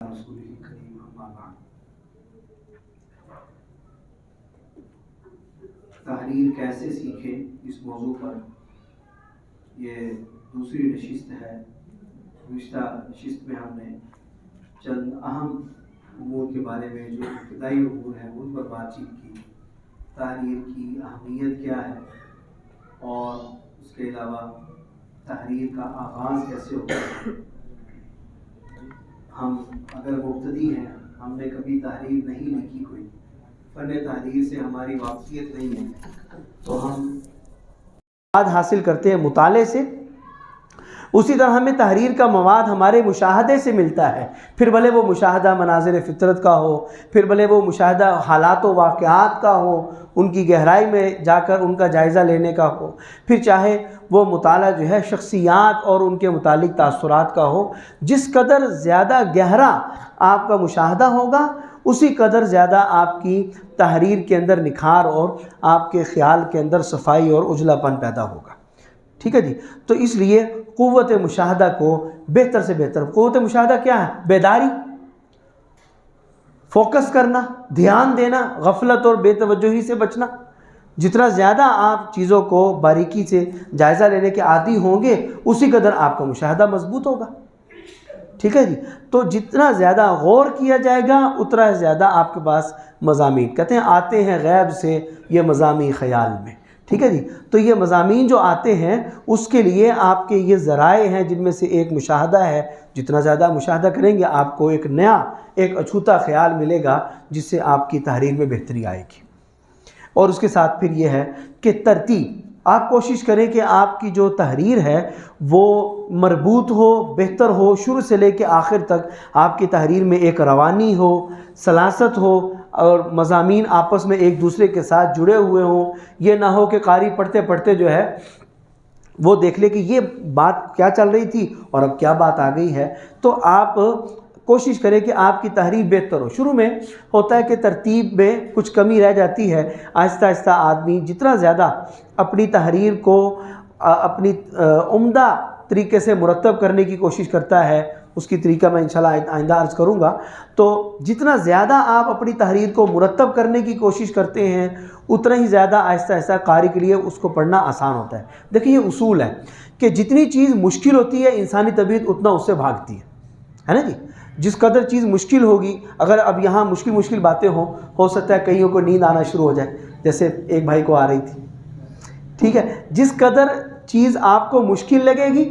رسول کریم اما بعد۔ تحریر کیسے سیکھیں، اس موضوع پر یہ دوسری نشست ہے۔ گزشتہ نشست میں ہم نے چند اہم امور کے بارے میں جو ابتدائی امور ہیں ان پر بات چیت کی، تحریر کی اہمیت کیا ہے اور اس کے علاوہ تحریر کا آغاز کیسے ہوتا ہے۔ ہم اگر مبتدی ہیں، ہم نے کبھی تحریر نہیں لکھی، کوئی فن تحریر سے ہماری واقفیت نہیں ہے، تو ہم حاصل کرتے ہیں مطالعے سے، اسی طرح ہمیں تحریر کا مواد ہمارے مشاہدے سے ملتا ہے، پھر بھلے وہ مشاہدہ مناظر فطرت کا ہو، پھر بھلے وہ مشاہدہ حالات و واقعات کا ہو، ان کی گہرائی میں جا کر ان کا جائزہ لینے کا ہو، پھر چاہے وہ مطالعہ جو ہے شخصیات اور ان کے متعلق تاثرات کا ہو۔ جس قدر زیادہ گہرا آپ کا مشاہدہ ہوگا، اسی قدر زیادہ آپ کی تحریر کے اندر نکھار اور آپ کے خیال کے اندر صفائی اور اجلا پن پیدا ہوگا۔ ٹھیک ہے جی، تو اس لیے قوت مشاہدہ کو بہتر سے بہتر، قوت مشاہدہ کیا ہے؟ بیداری، فوکس کرنا، دھیان دینا، غفلت اور بے توجہی سے بچنا۔ جتنا زیادہ آپ چیزوں کو باریکی سے جائزہ لینے کے عادی ہوں گے، اسی قدر آپ کا مشاہدہ مضبوط ہوگا۔ ٹھیک ہے جی، تو جتنا زیادہ غور کیا جائے گا اتنا زیادہ آپ کے پاس مضامین، کہتے ہیں آتے ہیں غیب سے یہ مضامین خیال میں۔ ٹھیک ہے جی، تو یہ مضامین جو آتے ہیں اس کے لیے آپ کے یہ ذرائع ہیں، جن میں سے ایک مشاہدہ ہے۔ جتنا زیادہ مشاہدہ کریں گے آپ کو ایک نیا، ایک اچھوتا خیال ملے گا، جس سے آپ کی تحریر میں بہتری آئے گی۔ اور اس کے ساتھ پھر یہ ہے کہ ترتیب، آپ کوشش کریں کہ آپ کی جو تحریر ہے وہ مربوط ہو، بہتر ہو، شروع سے لے کے آخر تک آپ کی تحریر میں ایک روانی ہو، سلاست ہو، اور مضامین آپس میں ایک دوسرے کے ساتھ جڑے ہوئے ہوں۔ یہ نہ ہو کہ قاری پڑھتے پڑھتے جو ہے وہ دیکھ لے کہ یہ بات کیا چل رہی تھی اور اب کیا بات آ گئی ہے۔ تو آپ کوشش کریں کہ آپ کی تحریر بہتر ہو۔ شروع میں ہوتا ہے کہ ترتیب میں کچھ کمی رہ جاتی ہے، آہستہ آہستہ آدمی جتنا زیادہ اپنی تحریر کو اپنی عمدہ طریقے سے مرتب کرنے کی کوشش کرتا ہے، اس کی طریقہ میں انشاءاللہ آئندہ عرض کروں گا، تو جتنا زیادہ آپ اپنی تحریر کو مرتب کرنے کی کوشش کرتے ہیں اتنا ہی زیادہ آہستہ آہستہ قاری کے لیے اس کو پڑھنا آسان ہوتا ہے۔ دیکھیں یہ اصول ہے کہ جتنی چیز مشکل ہوتی ہے انسانی طبیعت اتنا اس سے بھاگتی ہے نا جی۔ جس قدر چیز مشکل ہوگی، اگر اب یہاں مشکل باتیں ہو سکتا ہے کئیوں کو نیند آنا شروع ہو جائے، جیسے ایک بھائی کو آ رہی تھی۔ ٹھیک ہے، جس قدر چیز آپ کو مشکل لگے گی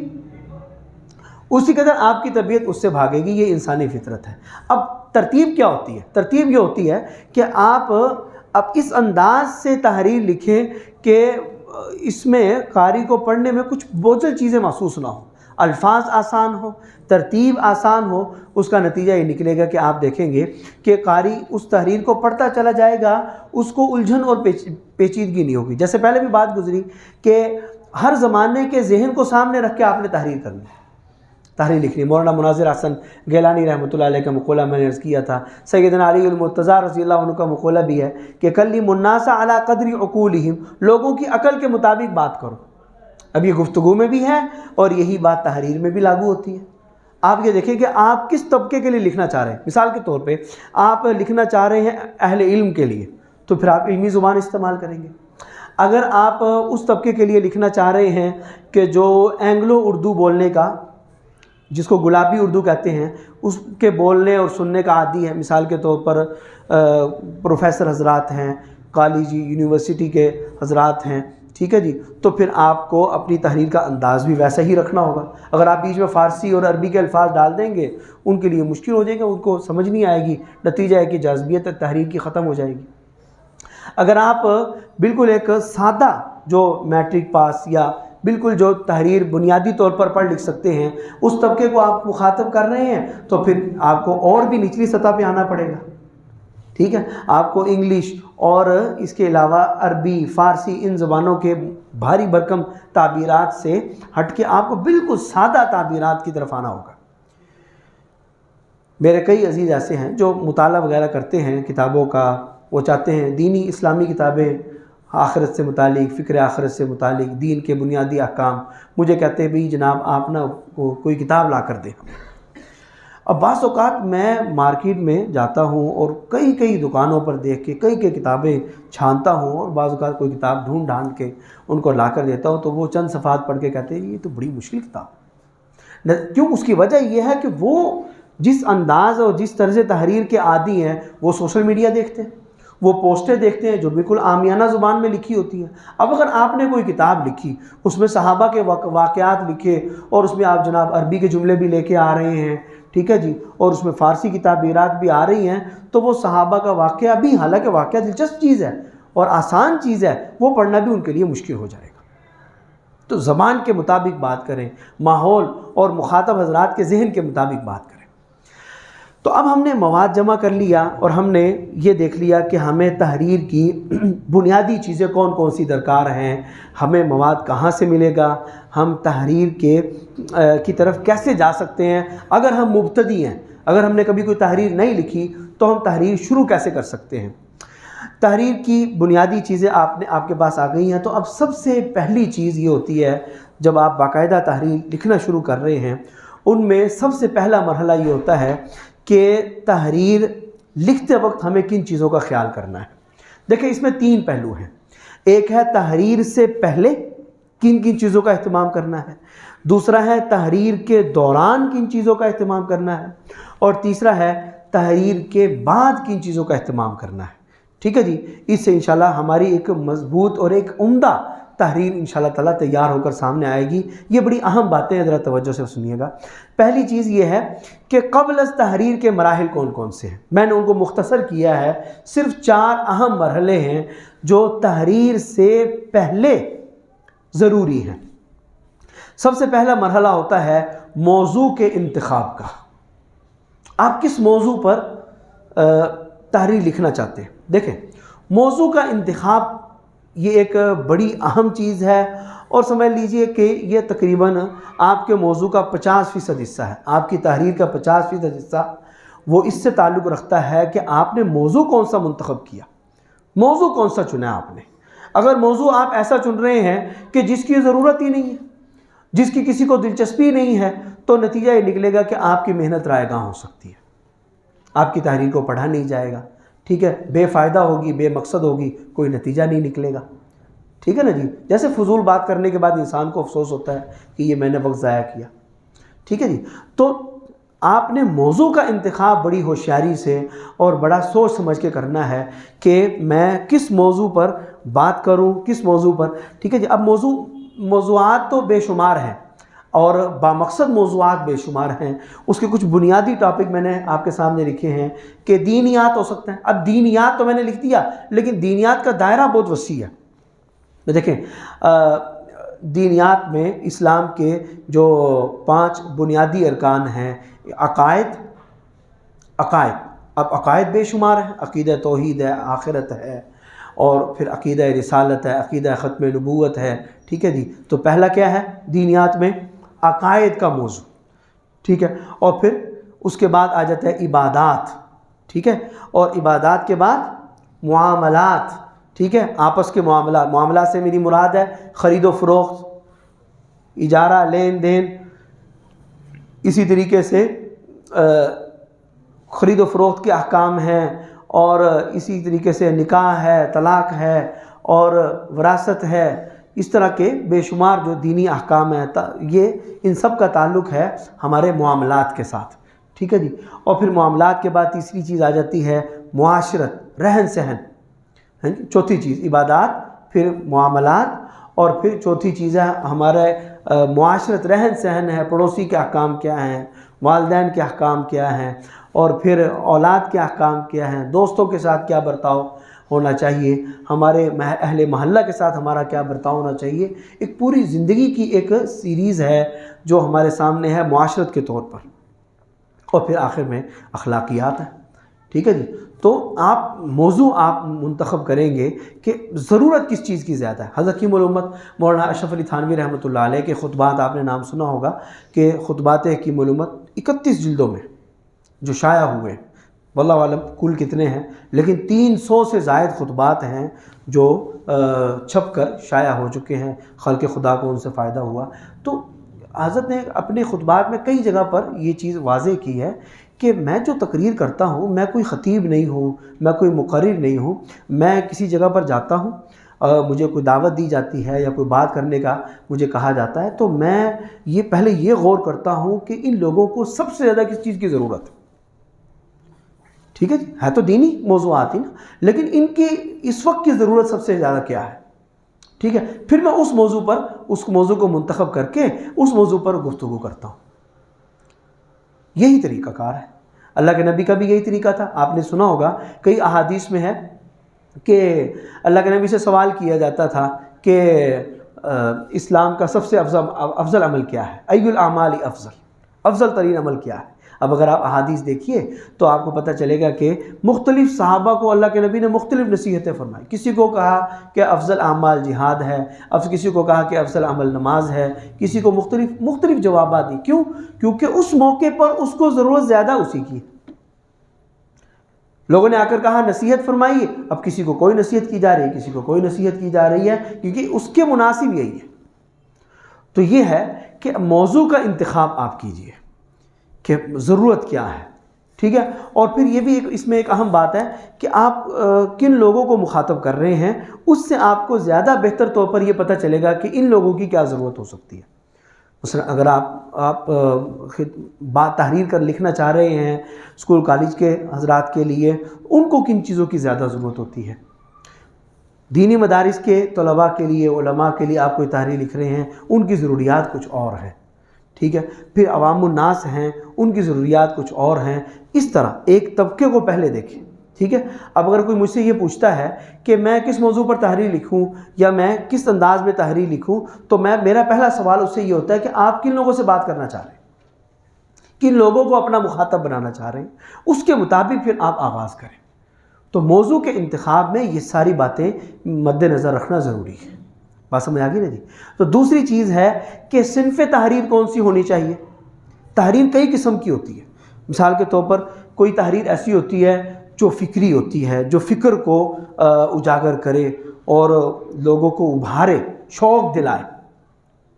اسی قدر آپ کی طبیعت اس سے بھاگے گی، یہ انسانی فطرت ہے۔ اب ترتیب کیا ہوتی ہے؟ ترتیب یہ ہوتی ہے کہ آپ اب اس انداز سے تحریر لکھیں کہ اس میں قاری کو پڑھنے میں کچھ بوجھل چیزیں محسوس نہ ہوں، الفاظ آسان ہو، ترتیب آسان ہو۔ اس کا نتیجہ یہ نکلے گا کہ آپ دیکھیں گے کہ قاری اس تحریر کو پڑھتا چلا جائے گا، اس کو الجھن اور پیچیدگی نہیں ہوگی۔ جیسے پہلے بھی بات گزری کہ ہر زمانے کے ذہن کو سامنے رکھ کے آپ نے تحریر کرنی، تحریر لکھنی۔ مولانا مناظر حسن گیلانی رحمۃ اللہ علیہ کا مقولہ میں نے عرض کیا تھا، سیدنا علی المرتضیٰ رضی اللہ عنہ کا مقولہ بھی ہے کہ کلم الناس علی قدر عقولہم، لوگوں کی عقل کے مطابق بات کرو۔ اب یہ گفتگو میں بھی ہے اور یہی بات تحریر میں بھی لاگو ہوتی ہے۔ آپ یہ دیکھیں کہ آپ کس طبقے کے لیے لکھنا چاہ رہے ہیں۔ مثال کے طور پہ آپ لکھنا چاہ رہے ہیں اہل علم کے لیے، تو پھر آپ علمی زبان استعمال کریں گے۔ اگر آپ اس طبقے کے لیے لکھنا چاہ رہے ہیں کہ جو اینگلو اردو بولنے کا، جس کو گلابی اردو کہتے ہیں، اس کے بولنے اور سننے کا عادی ہے، مثال کے طور پر پروفیسر حضرات ہیں، کالج یونیورسٹی کے حضرات ہیں، ٹھیک ہے جی، تو پھر آپ کو اپنی تحریر کا انداز بھی ویسا ہی رکھنا ہوگا۔ اگر آپ بیچ میں فارسی اور عربی کے الفاظ ڈال دیں گے ان کے لیے مشکل ہو جائے گا، ان کو سمجھ نہیں آئے گی، نتیجہ ہے کہ جاذبیت تحریر کی ختم ہو جائے گی۔ اگر آپ بالکل ایک سادہ جو میٹرک پاس یا بالکل جو تحریر بنیادی طور پر پڑھ لکھ سکتے ہیں اس طبقے کو آپ مخاطب کر رہے ہیں، تو پھر آپ کو اور بھی نچلی سطح پہ آنا پڑے گا۔ ٹھیک ہے، آپ کو انگلش اور اس کے علاوہ عربی، فارسی، ان زبانوں کے بھاری بھرکم تعبیرات سے ہٹ کے آپ کو بالکل سادہ تعبیرات کی طرف آنا ہوگا۔ میرے کئی عزیز ایسے ہیں جو مطالعہ وغیرہ کرتے ہیں کتابوں کا، وہ چاہتے ہیں دینی اسلامی کتابیں، آخرت سے متعلق، فکر آخرت سے متعلق، دین کے بنیادی احکام، مجھے کہتے ہیں بھی جناب آپ نا کوئی کتاب لا کر دیں۔ اب بعض اوقات میں مارکیٹ میں جاتا ہوں اور کئی دکانوں پر دیکھ کے کئی کتابیں چھانتا ہوں، اور بعض اوقات کوئی کتاب ڈھونڈ کے ان کو لا کر دیتا ہوں، تو وہ چند صفحات پڑھ کے کہتے ہیں یہ تو بڑی مشکل کتاب۔ کیوں؟ اس کی وجہ یہ ہے کہ وہ جس انداز اور جس طرز تحریر کے عادی ہیں وہ سوشل میڈیا دیکھتے ہیں، وہ پوسٹیں دیکھتے ہیں جو بالکل عامیانہ زبان میں لکھی ہوتی ہیں۔ اب اگر آپ نے کوئی کتاب لکھی، اس میں صحابہ کے واقعات لکھے، اور اس میں آپ جناب عربی کے جملے بھی لے کے آ رہے ہیں، ٹھیک ہے جی، اور اس میں فارسی کی تعبیرات بھی آ رہی ہیں، تو وہ صحابہ کا واقعہ بھی، حالانکہ واقعہ دلچسپ چیز ہے اور آسان چیز ہے، وہ پڑھنا بھی ان کے لیے مشکل ہو جائے گا۔ تو زبان کے مطابق بات کریں، ماحول اور مخاطب حضرات کے ذہن کے مطابق بات کریں۔ تو اب ہم نے مواد جمع کر لیا اور ہم نے یہ دیکھ لیا کہ ہمیں تحریر کی بنیادی چیزیں کون کون سی درکار ہیں، ہمیں مواد کہاں سے ملے گا، ہم تحریر کی طرف کیسے جا سکتے ہیں، اگر ہم مبتدی ہیں، اگر ہم نے کبھی کوئی تحریر نہیں لکھی تو ہم تحریر شروع کیسے کر سکتے ہیں۔ تحریر کی بنیادی چیزیں آپ کے پاس آ گئی ہیں۔ تو اب سب سے پہلی چیز یہ ہوتی ہے، جب آپ باقاعدہ تحریر لکھنا شروع کر رہے ہیں، ان میں سب سے پہلا مرحلہ یہ ہوتا ہے کہ تحریر لکھتے وقت ہمیں کن چیزوں کا خیال کرنا ہے۔ دیکھیں اس میں 3 پہلو ہیں۔ ایک ہے تحریر سے پہلے کن چیزوں کا اہتمام کرنا ہے، دوسرا ہے تحریر کے دوران کن چیزوں کا اہتمام کرنا ہے، اور تیسرا ہے تحریر کے بعد کن چیزوں کا اہتمام کرنا ہے۔ ٹھیک ہے جی، اس سے انشاءاللہ ہماری ایک مضبوط اور ایک عمدہ تحریر انشاءاللہ تعالیٰ تیار ہو کر سامنے آئے گی۔ یہ بڑی اہم باتیں ہیں، ذرا توجہ سے سنیے گا۔ پہلی چیز یہ ہے کہ قبل از تحریر کے مراحل کون کون سے ہیں، میں نے ان کو مختصر کیا ہے، صرف 4 اہم مرحلے ہیں جو تحریر سے پہلے ضروری ہیں۔ سب سے پہلا مرحلہ ہوتا ہے موضوع کے انتخاب کا۔ آپ کس موضوع پر تحریر لکھنا چاہتے ہیں؟ دیکھیں موضوع کا انتخاب یہ ایک بڑی اہم چیز ہے، اور سمجھ لیجئے کہ یہ تقریباً آپ کے موضوع کا 50% حصہ ہے، آپ کی تحریر کا 50% حصہ وہ اس سے تعلق رکھتا ہے کہ آپ نے موضوع کون سا منتخب کیا، موضوع کون سا چنا آپ نے۔ اگر موضوع آپ ایسا چن رہے ہیں کہ جس کی ضرورت ہی نہیں ہے، جس کی کسی کو دلچسپی نہیں ہے، تو نتیجہ یہ نکلے گا کہ آپ کی محنت رائے گاں ہو سکتی ہے، آپ کی تحریر کو پڑھا نہیں جائے گا، ٹھیک ہے، بے فائدہ ہوگی، بے مقصد ہوگی، کوئی نتیجہ نہیں نکلے گا، ٹھیک ہے نا جی۔ جیسے فضول بات کرنے کے بعد انسان کو افسوس ہوتا ہے کہ یہ میں نے وقت ضائع کیا، ٹھیک ہے جی۔ تو آپ نے موضوع کا انتخاب بڑی ہوشیاری سے اور بڑا سوچ سمجھ کے کرنا ہے کہ میں کس موضوع پر بات کروں، کس موضوع پر، ٹھیک ہے جی۔ اب موضوعات تو بے شمار ہیں اور بامقصد موضوعات بے شمار ہیں، اس کے کچھ بنیادی ٹاپک میں نے آپ کے سامنے لکھے ہیں کہ دینیات ہو سکتے ہیں۔ اب دینیات تو میں نے لکھ دیا، لیکن دینیات کا دائرہ بہت وسیع ہے۔ دیکھیں دینیات میں اسلام کے جو 5 بنیادی ارکان ہیں، عقائد، اب عقائد بے شمار ہیں، عقیدہ توحید ہے، آخرت ہے، اور پھر عقیدہ رسالت ہے، عقیدہ ختم نبوت ہے، ٹھیک ہے جی۔ تو پہلا کیا ہے دینیات میں؟ عقائد کا موضوع، ٹھیک ہے، اور پھر اس کے بعد آ جاتا ہے عبادات، ٹھیک ہے، اور عبادات کے بعد معاملات، ٹھیک ہے، آپس کے معاملات سے میری مراد ہے خرید و فروخت، اجارہ، لین دین، اسی طریقے سے خرید و فروخت کے احکام ہیں، اور اسی طریقے سے نکاح ہے، طلاق ہے، اور وراثت ہے، اس طرح کے بے شمار جو دینی احکام ہیں، یہ ان سب کا تعلق ہے ہمارے معاملات کے ساتھ، ٹھیک ہے جی۔ اور پھر معاملات کے بعد تیسری چیز آ جاتی ہے معاشرت، رہن سہن، چوتھی چیز عبادات، پھر معاملات، اور پھر چوتھی چیز ہے ہمارے معاشرت، رہن سہن ہے، پڑوسی کے احکام کیا ہیں، والدین کے احکام کیا ہیں، اور پھر اولاد کے احکام کیا ہیں، دوستوں کے ساتھ کیا برتاؤ ہونا چاہیے، ہمارے اہل محلہ کے ساتھ ہمارا کیا برتاؤ ہونا چاہیے۔ ایک پوری زندگی کی ایک سیریز ہے جو ہمارے سامنے ہے معاشرت کے طور پر، اور پھر آخر میں اخلاقیات ہیں، ٹھیک ہے جی۔ تو موضوع آپ منتخب کریں گے کہ ضرورت کس چیز کی زیادہ ہے۔ حضرت حکیم الامت مولانا اشرف علی تھانوی رحمۃ اللہ علیہ کے خطبات، آپ نے نام سنا ہوگا کہ خطبات حکیم الامت 31 جلدوں میں جو شائع ہوئے، واللہ عالم کل کتنے ہیں، لیکن 300 سے زائد خطبات ہیں جو چھپ کر شائع ہو چکے ہیں، خلق خدا کو ان سے فائدہ ہوا۔ تو حضرت نے اپنے خطبات میں کئی جگہ پر یہ چیز واضح کی ہے کہ میں جو تقریر کرتا ہوں، میں کوئی خطیب نہیں ہوں، میں کوئی مقرر نہیں ہوں، میں کسی جگہ پر جاتا ہوں، مجھے کوئی دعوت دی جاتی ہے یا کوئی بات کرنے کا مجھے کہا جاتا ہے، تو میں یہ پہلے یہ غور کرتا ہوں کہ ان لوگوں کو سب سے زیادہ کس چیز کی ضرورت ہے. ٹھیک ہے جی، ہے تو دینی موضوعات ہی نا، لیکن ان کی اس وقت کی ضرورت سب سے زیادہ کیا ہے. ٹھیک ہے، پھر میں اس موضوع کو منتخب کر کے اس موضوع پر گفتگو کرتا ہوں. یہی طریقہ کار ہے. اللہ کے نبی کا بھی یہی طریقہ تھا. آپ نے سنا ہوگا کئی احادیث میں ہے کہ اللہ کے نبی سے سوال کیا جاتا تھا کہ اسلام کا سب سے افضل عمل کیا ہے، ای الاعمال افضل ترین عمل کیا ہے. اب اگر آپ احادیث دیکھیے تو آپ کو پتہ چلے گا کہ مختلف صحابہ کو اللہ کے نبی نے مختلف نصیحتیں فرمائی. کسی کو کہا کہ افضل اعمال جہاد ہے، اب کسی کو کہا کہ افضل عمل نماز ہے، کسی کو مختلف جوابات دی. کیوں؟ کیونکہ اس موقع پر اس کو ضرورت زیادہ اسی کی. لوگوں نے آ کر کہا نصیحت فرمائیے، اب کسی کو کوئی نصیحت کی جا رہی ہے، کسی کو کوئی نصیحت کی جا رہی ہے، کیونکہ اس کے مناسب یہی ہے. تو یہ ہے کہ موضوع کا انتخاب آپ کیجئے کہ ضرورت کیا ہے. ٹھیک ہے، اور پھر یہ بھی اس میں ایک اہم بات ہے کہ آپ کن لوگوں کو مخاطب کر رہے ہیں، اس سے آپ کو زیادہ بہتر طور پر یہ پتہ چلے گا کہ ان لوگوں کی کیا ضرورت ہو سکتی ہے. مثلا اگر آپ بات تحریر کر لکھنا چاہ رہے ہیں اسکول کالج کے حضرات کے لیے، ان کو کن چیزوں کی زیادہ ضرورت ہوتی ہے. دینی مدارس کے طلباء کے لیے، علماء کے لیے آپ کوئی تحریر لکھ رہے ہیں، ان کی ضروریات کچھ اور ہیں. ٹھیک ہے، پھر عوام الناس ہیں، ان کی ضروریات کچھ اور ہیں. اس طرح ایک طبقے کو پہلے دیکھیں. ٹھیک ہے، اب اگر کوئی مجھ سے یہ پوچھتا ہے کہ میں کس موضوع پر تحریر لکھوں یا میں کس انداز میں تحریر لکھوں، تو میرا پہلا سوال اس سے یہ ہوتا ہے کہ آپ کن لوگوں سے بات کرنا چاہ رہے ہیں، کن لوگوں کو اپنا مخاطب بنانا چاہ رہے ہیں، اس کے مطابق پھر آپ آغاز کریں. تو موضوع کے انتخاب میں یہ ساری باتیں مد نظر رکھنا ضروری ہے. بات سمجھ آ گئی نا جی. تو دوسری چیز ہے کہ صنف تحریر کون سی ہونی چاہیے. تحریر کئی قسم کی ہوتی ہے. مثال کے طور پر کوئی تحریر ایسی ہوتی ہے جو فکری ہوتی ہے، جو فکر کو اجاگر کرے اور لوگوں کو ابھارے، شوق دلائے.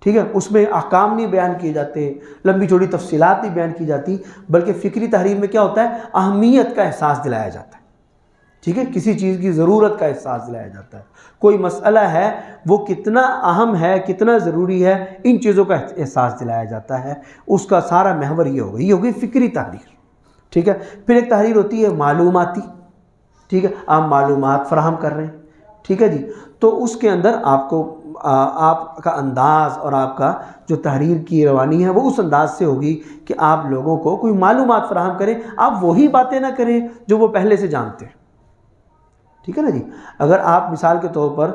ٹھیک ہے، اس میں احکام نہیں بیان کیے جاتے، لمبی چوڑی تفصیلات نہیں بیان کی جاتی، بلکہ فکری تحریر میں کیا ہوتا ہے، اہمیت کا احساس دلایا جاتا ہے. ٹھیک ہے، کسی چیز کی ضرورت کا احساس دلایا جاتا ہے. کوئی مسئلہ ہے وہ کتنا اہم ہے، کتنا ضروری ہے، ان چیزوں کا احساس دلایا جاتا ہے. اس کا سارا محور یہ ہوگی فکری تحریر. ٹھیک ہے، پھر ایک تحریر ہوتی ہے معلوماتی. ٹھیک ہے، آپ معلومات فراہم کر رہے ہیں. ٹھیک ہے جی، تو اس کے اندر آپ کا انداز اور آپ کا جو تحریر کی روانی ہے وہ اس انداز سے ہوگی کہ آپ لوگوں کو کوئی معلومات فراہم کریں. آپ وہی باتیں نہ کریں جو وہ پہلے سے جانتے ہیں. ٹھیک ہے نا جی. اگر آپ مثال کے طور پر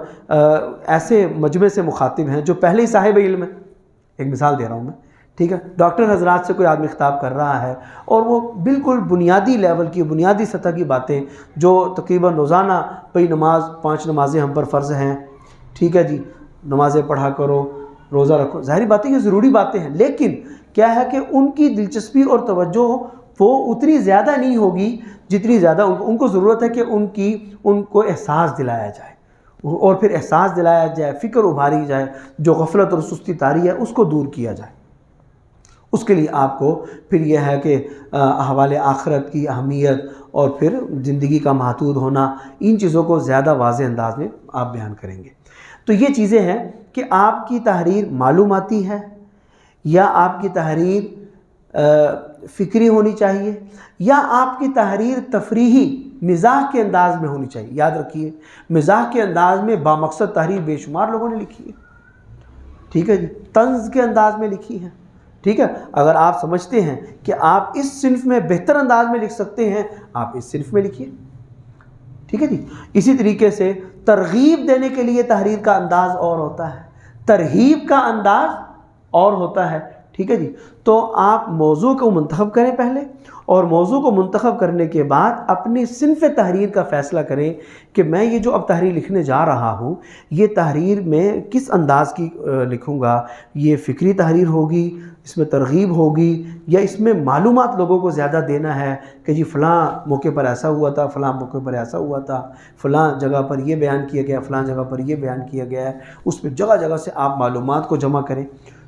ایسے مجمع سے مخاطب ہیں جو پہلے ہی صاحب علم ہیں، ایک مثال دے رہا ہوں میں. ٹھیک ہے، ڈاکٹر حضرات سے کوئی آدمی خطاب کر رہا ہے اور وہ بالکل بنیادی لیول کی، بنیادی سطح کی باتیں جو تقریباً روزانہ پئی نماز، 5 نمازیں ہم پر فرض ہیں. ٹھیک ہے جی، نمازیں پڑھا کرو، روزہ رکھو، ظاہری باتیں یہ ضروری باتیں ہیں، لیکن کیا ہے کہ ان کی دلچسپی اور توجہ وہ اتنی زیادہ نہیں ہوگی جتنی زیادہ ان کو ضرورت ہے کہ ان کو احساس دلایا جائے، اور پھر احساس دلایا جائے، فکر ابھاری جائے، جو غفلت اور سستی طاری ہے اس کو دور کیا جائے. اس کے لیے آپ کو پھر یہ ہے کہ احوال آخرت کی اہمیت اور پھر زندگی کا محدود ہونا، ان چیزوں کو زیادہ واضح انداز میں آپ بیان کریں گے. تو یہ چیزیں ہیں کہ آپ کی تحریر معلوماتی ہے یا آپ کی تحریر فکری ہونی چاہیے یا آپ کی تحریر تفریحی مزاح کے انداز میں ہونی چاہیے. یاد رکھیے، مزاح کے انداز میں بامقصد تحریر بے شمار لوگوں نے لکھی ہے. ٹھیک ہے جی، طنز کے انداز میں لکھی ہے. ٹھیک ہے، اگر آپ سمجھتے ہیں کہ آپ اس صنف میں بہتر انداز میں لکھ سکتے ہیں، آپ اس صنف میں لکھیے. ٹھیک ہے جی. اسی طریقے سے ترغیب دینے کے لیے تحریر کا انداز اور ہوتا ہے، ترہیب کا انداز اور ہوتا ہے. ٹھیک ہے جی. تو آپ موضوع کو منتخب کریں پہلے، اور موضوع کو منتخب کرنے کے بعد اپنی صنف تحریر کا فیصلہ کریں کہ میں یہ جو اب تحریر لکھنے جا رہا ہوں، یہ تحریر میں کس انداز کی لکھوں گا. یہ فکری تحریر ہوگی، اس میں ترغیب ہوگی، یا اس میں معلومات لوگوں کو زیادہ دینا ہے کہ جی فلاں موقع پر ایسا ہوا تھا، فلاں موقع پر ایسا ہوا تھا، فلاں جگہ پر یہ بیان کیا گیا، فلاں جگہ پر یہ بیان کیا گیا ہے. اس میں جگہ جگہ سے آپ معلومات کو جمع کریں.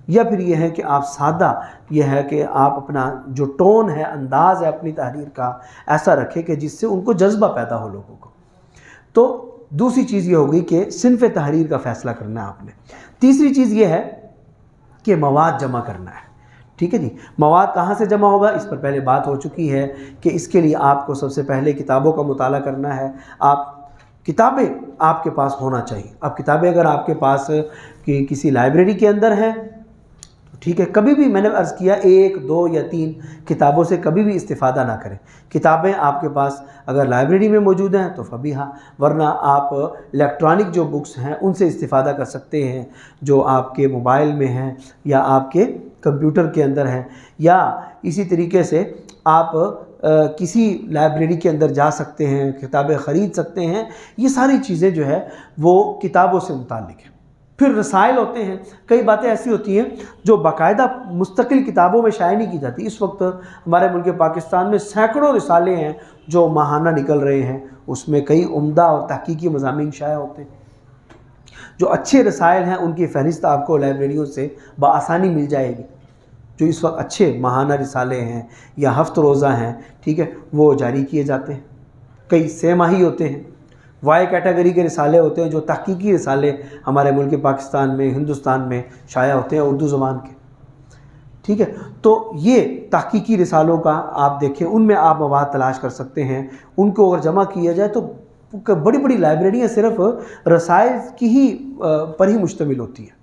یا پھر یہ ہے کہ آپ سادہ، یہ ہے کہ آپ اپنا جو ٹون ہے، انداز ہے اپنی تحریر کا ایسا رکھیں کہ جس سے ان کو جذبہ پیدا ہو لوگوں کو۔ تو دوسری چیز یہ ہوگی کہ صنف تحریر کا فیصلہ کرنا ہے آپ نے۔ تیسری چیز یہ ہے کہ مواد جمع کرنا ہے، ٹھیک ہے جی۔ مواد کہاں سے جمع ہوگا، اس پر پہلے بات ہو چکی ہے کہ اس کے لیے آپ کو سب سے پہلے کتابوں کا مطالعہ کرنا ہے۔ کتابیں آپ کے پاس ہونا چاہیے۔ اب کتابیں اگر آپ کے پاس کسی لائبریری کے اندر ہیں، ٹھیک ہے، کبھی بھی میں نے عرض کیا 1، 2 یا 3 کتابوں سے کبھی بھی استفادہ نہ کریں۔ کتابیں آپ کے پاس اگر لائبریری میں موجود ہیں تو فبیہا، ورنہ آپ الیکٹرانک جو بکس ہیں ان سے استفادہ کر سکتے ہیں، جو آپ کے موبائل میں ہیں یا آپ کے کمپیوٹر کے اندر ہیں، یا اسی طریقے سے آپ کسی لائبریری کے اندر جا سکتے ہیں، کتابیں خرید سکتے ہیں۔ یہ ساری چیزیں جو ہے وہ کتابوں سے متعلق ہیں۔ پھر رسائل ہوتے ہیں، کئی باتیں ایسی ہوتی ہیں جو باقاعدہ مستقل کتابوں میں شائع نہیں کی جاتی۔ اس وقت ہمارے ملک پاکستان میں سینکڑوں رسالے ہیں جو ماہانہ نکل رہے ہیں، اس میں کئی عمدہ اور تحقیقی مضامین شائع ہوتے ہیں۔ جو اچھے رسائل ہیں ان کی فہرست آپ کو لائبریریوں سے بآسانی مل جائے گی۔ جو اس وقت اچھے ماہانہ رسالے ہیں یا ہفت روزہ ہیں، ٹھیک ہے، وہ جاری کیے جاتے ہیں۔ کئی 6 ماہی ہوتے ہیں، وائی کیٹیگری کے رسالے ہوتے ہیں جو تحقیقی رسالے ہمارے ملک پاکستان میں، ہندوستان میں شائع ہوتے ہیں اردو زبان کے، ٹھیک ہے۔ تو یہ تحقیقی رسالوں کا آپ دیکھیں، ان میں آپ مواد تلاش کر سکتے ہیں۔ ان کو اگر جمع کیا جائے تو بڑی بڑی لائبریریاں صرف رسائل کی ہی پر ہی مشتمل ہوتی ہیں،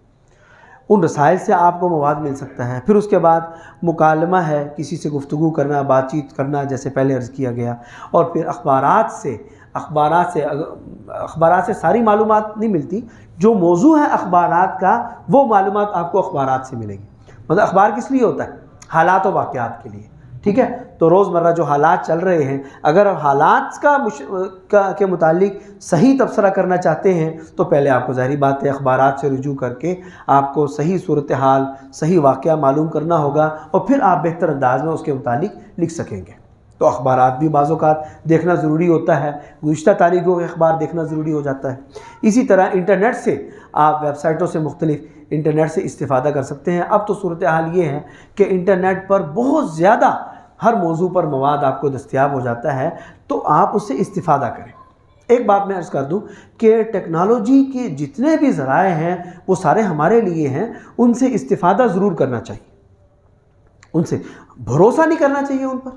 ان رسائل سے آپ کو مواد مل سکتا ہے۔ پھر اس کے بعد مکالمہ ہے، کسی سے گفتگو کرنا، بات چیت کرنا، جیسے پہلے عرض کیا گیا۔ اور پھر اخبارات سے ساری معلومات نہیں ملتی، جو موضوع ہے اخبارات کا وہ معلومات آپ کو اخبارات سے ملے گی۔ مطلب اخبار کس لیے ہوتا ہے؟ حالات و واقعات کے لیے، ٹھیک ہے۔ تو روزمرہ جو حالات چل رہے ہیں، اگر حالات کے متعلق صحیح تبصرہ کرنا چاہتے ہیں تو پہلے آپ کو ظاہری بات ہے اخبارات سے رجوع کر کے آپ کو صحیح صورتحال، صحیح واقعہ معلوم کرنا ہوگا، اور پھر آپ بہتر انداز میں اس کے متعلق لکھ سکیں گے۔ تو اخبارات بھی بعض اوقات دیکھنا ضروری ہوتا ہے، گزشتہ تاریخوں کے اخبار دیکھنا ضروری ہو جاتا ہے۔ اسی طرح انٹرنیٹ سے آپ ویب سائٹوں سے مختلف انٹرنیٹ سے استفادہ کر سکتے ہیں۔ اب تو صورتحال یہ ہے کہ انٹرنیٹ پر بہت زیادہ ہر موضوع پر مواد آپ کو دستیاب ہو جاتا ہے، تو آپ اس سے استفادہ کریں۔ ایک بات میں عرض کر دوں کہ ٹیکنالوجی کے جتنے بھی ذرائع ہیں وہ سارے ہمارے لیے ہیں، ان سے استفادہ ضرور کرنا چاہیے، ان سے بھروسہ نہیں کرنا چاہیے ان پر،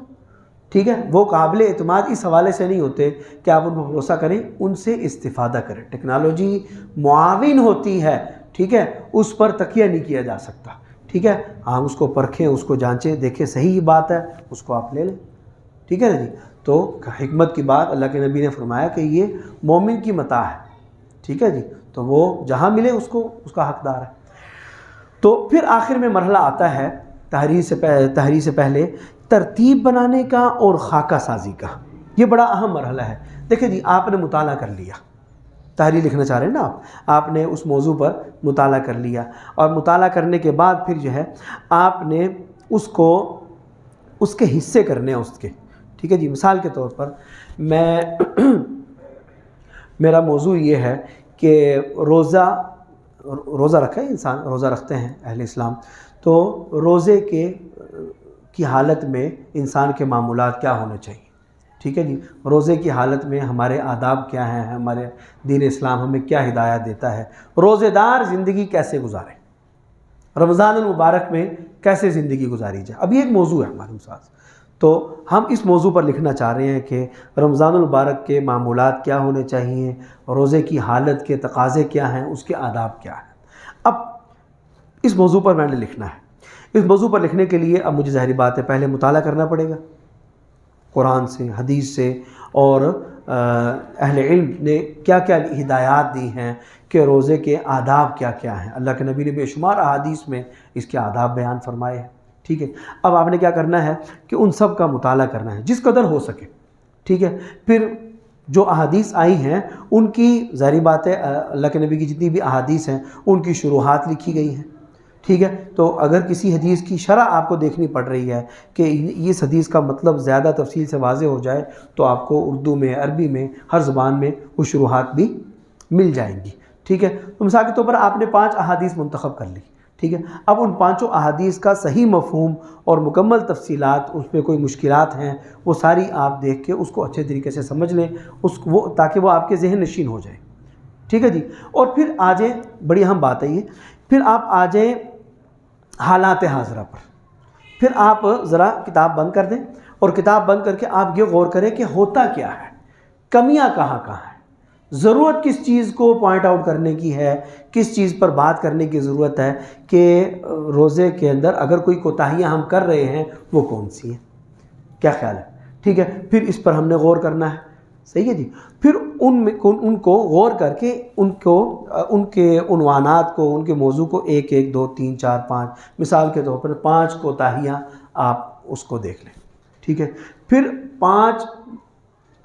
ٹھیک ہے۔ وہ قابل اعتماد اس حوالے سے نہیں ہوتے کہ آپ ان پر بھروسہ کریں، ان سے استفادہ کریں۔ ٹیکنالوجی معاون ہوتی ہے، ٹھیک ہے، اس پر تکیہ نہیں کیا جا سکتا، ٹھیک ہے۔ ہم اس کو پرکھیں، اس کو جانچیں، دیکھیں صحیح بات ہے، اس کو آپ لے لیں، ٹھیک ہے نا جی۔ تو حکمت کی بات، اللہ کے نبی نے فرمایا کہ یہ مومن کی متاع ہے، ٹھیک ہے جی، تو وہ جہاں ملے اس کو اس کا حقدار ہے۔ تو پھر آخر میں مرحلہ آتا ہے تحریر سے پہلے ترتیب بنانے کا اور خاکہ سازی کا۔ یہ بڑا اہم مرحلہ ہے۔ دیکھیں جی، آپ نے مطالعہ کر لیا، تحریر لکھنا چاہ رہے ہیں نا آپ نے اس موضوع پر مطالعہ کر لیا، اور مطالعہ کرنے کے بعد پھر جو ہے آپ نے اس کے حصے کرنے ہیں اس کے، ٹھیک ہے جی۔ مثال کے طور پر میرا موضوع یہ ہے کہ روزہ رکھا ہے، انسان روزہ رکھتے ہیں اہل اسلام، تو روزے کی حالت میں انسان کے معمولات کیا ہونے چاہیے، ٹھیک ہے جی۔ روزے کی حالت میں ہمارے آداب کیا ہیں، ہمارے دین اسلام ہمیں کیا ہدایت دیتا ہے، روزے دار زندگی کیسے گزاریں، رمضان المبارک میں کیسے زندگی گزاری جائے۔ اب یہ ایک موضوع ہے ہمارے ساتھ، تو ہم اس موضوع پر لکھنا چاہ رہے ہیں کہ رمضان المبارک کے معمولات کیا ہونے چاہیے، روزے کی حالت کے تقاضے کیا ہیں، اس کے آداب کیا ہیں۔ اب اس موضوع پر میں نے لکھنا ہے۔ اس موضوع پر لکھنے کے لیے اب مجھے ظاہری بات ہے پہلے مطالعہ کرنا پڑے گا قرآن سے، حدیث سے، اور اہل علم نے کیا کیا ہدایات دی ہیں کہ روزے کے آداب کیا کیا ہیں۔ اللہ کے نبی نے بے شمار احادیث میں اس کے آداب بیان فرمائے ہیں، ٹھیک ہے۔ اب آپ نے کیا کرنا ہے کہ ان سب کا مطالعہ کرنا ہے جس قدر ہو سکے، ٹھیک ہے۔ پھر جو احادیث آئی ہیں ان کی ظاہری بات ہے اللہ کے نبی کی جتنی بھی احادیث ہیں ان کی شروحات لکھی گئی ہیں، ٹھیک ہے۔ تو اگر کسی حدیث کی شرح آپ کو دیکھنی پڑ رہی ہے کہ اس حدیث کا مطلب زیادہ تفصیل سے واضح ہو جائے تو آپ کو اردو میں، عربی میں، ہر زبان میں وہ شروحات بھی مل جائیں گی، ٹھیک ہے۔ تو مثال کے طور پر آپ نے 5 احادیث منتخب کر لی، ٹھیک ہے. اب ان پانچوں احادیث کا صحیح مفہوم اور مکمل تفصیلات، اس میں کوئی مشکلات ہیں وہ ساری آپ دیکھ کے اس کو اچھے طریقے سے سمجھ لیں، تاکہ وہ آپ کے ذہن نشین ہو جائے. ٹھیک ہے جی. اور پھر آ جائیں، بڑی اہم بات ہے یہ، پھر آپ آ جائیں حالات حاضرہ پر. پھر آپ ذرا کتاب بند کر دیں اور کتاب بند کر کے آپ یہ غور کریں کہ ہوتا کیا ہے، کمیاں کہاں کہاں ہیں، ضرورت کس چیز کو پوائنٹ آؤٹ کرنے کی ہے، کس چیز پر بات کرنے کی ضرورت ہے کہ روزے کے اندر اگر کوئی کوتاہیاں ہم کر رہے ہیں وہ کون سی ہیں. کیا خیال ہے؟ ٹھیک ہے. پھر اس پر ہم نے غور کرنا ہے. صحیح ہے جی. پھر ان کو غور کر کے ان کے عنوانات کو، ان کے موضوع کو 1 1 2 3 4 5 مثال کے طور پر 5 کوتاہیاں آپ اس کو دیکھ لیں. ٹھیک ہے. پھر 5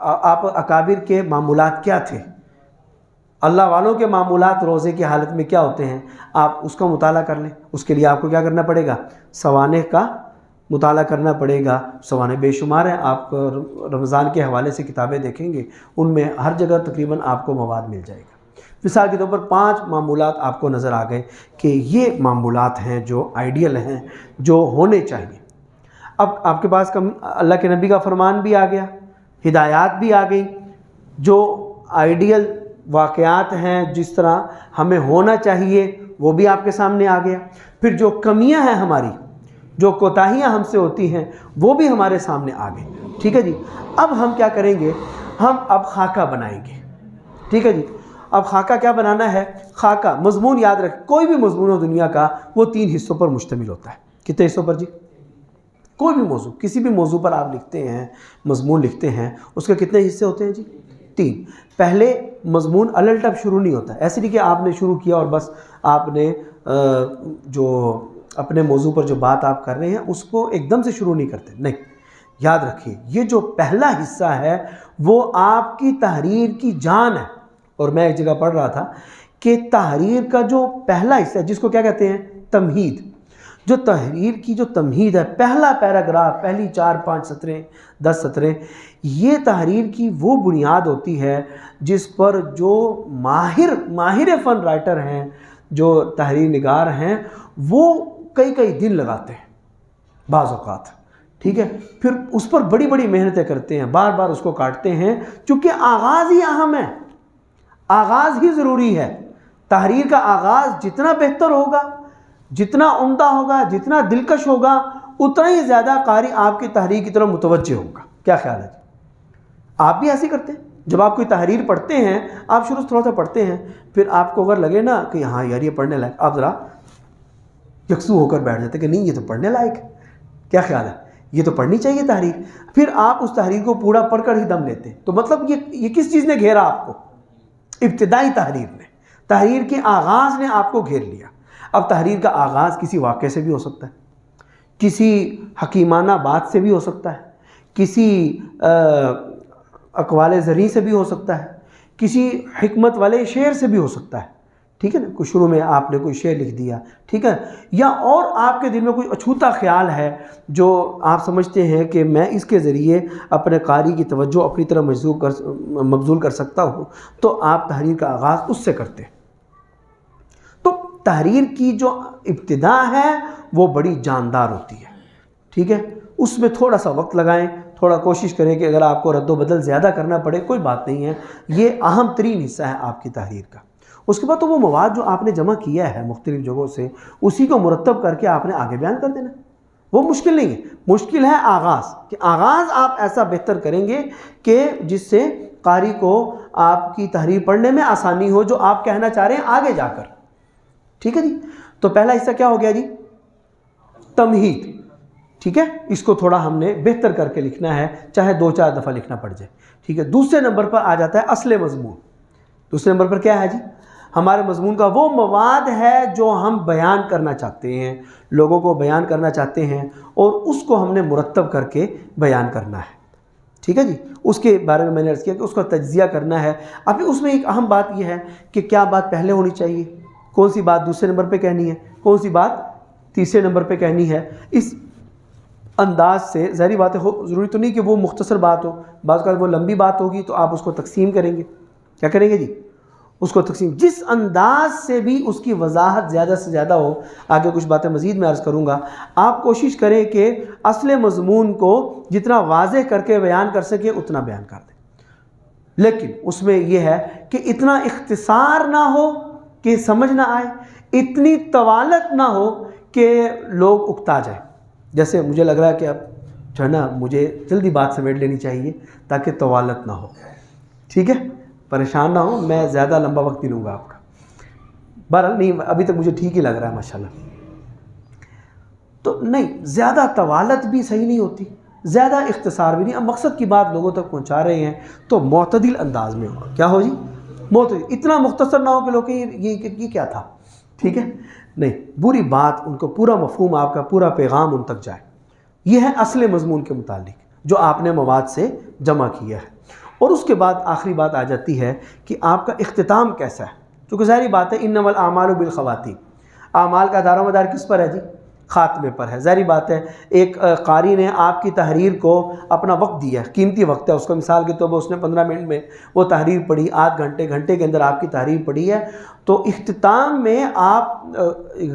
آپ اکابر کے معمولات کیا تھے، اللہ والوں کے معمولات روزے کی حالت میں کیا ہوتے ہیں، آپ اس کا مطالعہ کر لیں. اس کے لیے آپ کو کیا کرنا پڑے گا، سوانح کا مطالعہ کرنا پڑے گا. سوانح بے شمار ہیں، آپ رمضان کے حوالے سے کتابیں دیکھیں گے، ان میں ہر جگہ تقریباً آپ کو مواد مل جائے گا. مثال کے طور پر 5 معمولات آپ کو نظر آ گئے کہ یہ معمولات ہیں جو آئیڈیل ہیں، جو ہونے چاہیے. اب آپ کے پاس اللہ کے نبی کا فرمان بھی آ گیا، ہدایات بھی آ گئی، جو آئیڈیل واقعات ہیں جس طرح ہمیں ہونا چاہیے وہ بھی آپ کے سامنے آ گیا. پھر جو کمیاں ہیں ہماری، جو کوتاہیاں ہم سے ہوتی ہیں وہ بھی ہمارے سامنے آ گئی. ٹھیک ہے جی. اب ہم کیا کریں گے، ہم اب خاکہ بنائیں گے. ٹھیک ہے جی. اب خاکہ کیا بنانا ہے، خاکہ مضمون یاد رکھ، کوئی بھی مضمون ہو دنیا کا وہ 3 حصوں پر مشتمل ہوتا ہے. کتنے حصوں پر جی؟ کوئی بھی موضوع، کسی بھی موضوع پر آپ لکھتے ہیں، مضمون لکھتے ہیں، اس کے کتنے حصے ہوتے ہیں جی؟ 3. پہلے مضمون الٹپ شروع نہیں ہوتا، ایسے نہیں کہ آپ نے شروع کیا اور بس آپ نے جو اپنے موضوع پر جو بات آپ کر رہے ہیں اس کو ایک دم سے شروع نہیں کرتے. نہیں، یاد رکھیے یہ جو پہلا حصہ ہے وہ آپ کی تحریر کی جان ہے. اور میں ایک جگہ پڑھ رہا تھا کہ تحریر کا جو پہلا حصہ ہے جس کو کیا کہتے ہیں، تمہید، جو تحریر کی جو تمہید ہے، پہلا پیراگراف، پہلی 4 5 سطریں 10 سطریں، یہ تحریر کی وہ بنیاد ہوتی ہے جس پر جو ماہر فن رائٹر ہیں، جو تحریر نگار ہیں، وہ کئی دن لگاتے ہیں بعض اوقات. ٹھیک ہے. پھر اس پر بڑی محنتیں کرتے ہیں، بار بار اس کو کاٹتے ہیں، چونکہ آغاز ہی اہم ہے، آغاز ہی ضروری ہے. تحریر کا آغاز جتنا بہتر ہوگا، جتنا عمدہ ہوگا، جتنا دلکش ہوگا، اتنا ہی زیادہ قاری آپ کی تحریر کی طرف متوجہ ہوگا. کیا خیال ہے؟ آپ بھی ایسے کرتے ہیں، جب آپ کوئی تحریر پڑھتے ہیں، آپ شروع سے تھوڑا سا پڑھتے ہیں، پھر آپ کو اگر لگے نا کہ ہاں یار یہ پڑھنے لائق، آپ ذرا یکسو ہو کر بیٹھ جاتے کہ نہیں یہ تو پڑھنے لائق ہے. کیا خیال ہے، یہ تو پڑھنی چاہیے تحریر. پھر آپ اس تحریر کو پورا پڑھ کر ہی دم لیتے ہیں. تو مطلب یہ کس چیز نے گھیرا آپ کو، ابتدائی تحریر نے، تحریر کے آغاز نے آپ کو گھیر لیا. اب تحریر کا آغاز کسی واقعے سے بھی ہو سکتا ہے، کسی حکیمانہ بات سے بھی ہو سکتا ہے، کسی اقوال زرعی سے بھی ہو سکتا ہے، کسی حکمت والے شعر سے بھی ہو سکتا ہے. ٹھیک ہے نا، کوئی شروع میں آپ نے کوئی شعر لکھ دیا، ٹھیک ہے، یا اور آپ کے دل میں کوئی اچھوتا خیال ہے جو آپ سمجھتے ہیں کہ میں اس کے ذریعے اپنے قاری کی توجہ اپنی طرف مبذول کر سکتا ہوں، تو آپ تحریر کا آغاز اس سے کرتے ہیں. تو تحریر کی جو ابتدا ہے وہ بڑی جاندار ہوتی ہے. ٹھیک ہے. اس میں تھوڑا سا وقت لگائیں، تھوڑا کوشش کریں کہ اگر آپ کو رد و بدل زیادہ کرنا پڑے کوئی بات نہیں ہے، یہ اہم ترین حصہ ہے آپ کی تحریر کا. اس کے بعد تو وہ مواد جو آپ نے جمع کیا ہے مختلف جگہوں سے، اسی کو مرتب کر کے آپ نے آگے بیان کر دینا. وہ مشکل نہیں ہے، مشکل ہے آغاز، کہ آغاز آپ ایسا بہتر کریں گے کہ جس سے قاری کو آپ کی تحریر پڑھنے میں آسانی ہو جو آپ کہنا چاہ رہے ہیں آگے جا کر. ٹھیک ہے جی. تو پہلا حصہ کیا ہو گیا جی، تمہید. ٹھیک ہے، اس کو تھوڑا ہم نے بہتر کر کے لکھنا ہے، چاہے 2 4 دفعہ لکھنا پڑ جائے. ٹھیک ہے. دوسرے نمبر پر آ جاتا ہے اصل مضمون. دوسرے نمبر پر کیا ہے جی، ہمارے مضمون کا وہ مواد ہے جو ہم بیان کرنا چاہتے ہیں، لوگوں کو بیان کرنا چاہتے ہیں، اور اس کو ہم نے مرتب کر کے بیان کرنا ہے. ٹھیک ہے جی. اس کے بارے میں نے عرض کیا کہ اس کا تجزیہ کرنا ہے. ابھی اس میں ایک اہم بات یہ ہے کہ کیا بات پہلے ہونی چاہیے، کون سی بات دوسرے نمبر پہ کہنی ہے، کون سی بات تیسرے نمبر پہ کہنی ہے. اس انداز سے ظاہری بات ہے، ضروری تو نہیں کہ وہ مختصر بات ہو، بعض اوقات وہ لمبی بات ہوگی تو آپ اس کو تقسیم کریں گے. کیا کریں گے جی، اس کو تقسیم جس انداز سے بھی اس کی وضاحت زیادہ سے زیادہ ہو. آگے کچھ باتیں مزید میں عرض کروں گا. آپ کوشش کریں کہ اصل مضمون کو جتنا واضح کر کے بیان کر سکیں اتنا بیان کر دیں، لیکن اس میں یہ ہے کہ اتنا اختصار نہ ہو کہ سمجھ نہ آئے، اتنی طوالت نہ ہو کہ لوگ اکتا جائیں. جیسے مجھے لگ رہا ہے کہ اب جو ہے نا مجھے جلدی بات سمیٹ لینی چاہیے تاکہ طوالت نہ ہو. ٹھیک ہے، پریشان نہ ہو، میں زیادہ لمبا وقت نہیں لوں گا آپ کا. بہرحال نہیں، ابھی تک مجھے ٹھیک ہی لگ رہا ہے ماشاءاللہ. تو نہیں، زیادہ طوالت بھی صحیح نہیں ہوتی، زیادہ اختصار بھی نہیں. اب مقصد کی بات لوگوں تک پہنچا رہے ہیں تو معتدل انداز میں ہو. کیا ہو جی؟ معتدل. اتنا مختصر نہ ہو کہ لوگ کہ یہ کیا تھا. ٹھیک ہے، نہیں، بری بات ان کو پورا مفہوم، آپ کا پورا پیغام ان تک جائے. یہ ہے اصل مضمون کے متعلق جو آپ نے مواد سے جمع کیا ہے. اور اس کے بعد آخری بات آ جاتی ہے کہ آپ کا اختتام کیسا ہے. چونکہ ظاہری بات ہے انما الاعمال بالخواتیم، اعمال کا دار و مدار کس پر ہے جی؟ خاتمے پر ہے. ظاہری بات ہے ایک قاری نے آپ کی تحریر کو اپنا وقت دیا ہے، قیمتی وقت ہے اس کو. مثال کے طور پر اس نے 15 منٹ میں وہ تحریر پڑھی، آدھ گھنٹے کے اندر آپ کی تحریر پڑھی ہے. تو اختتام میں آپ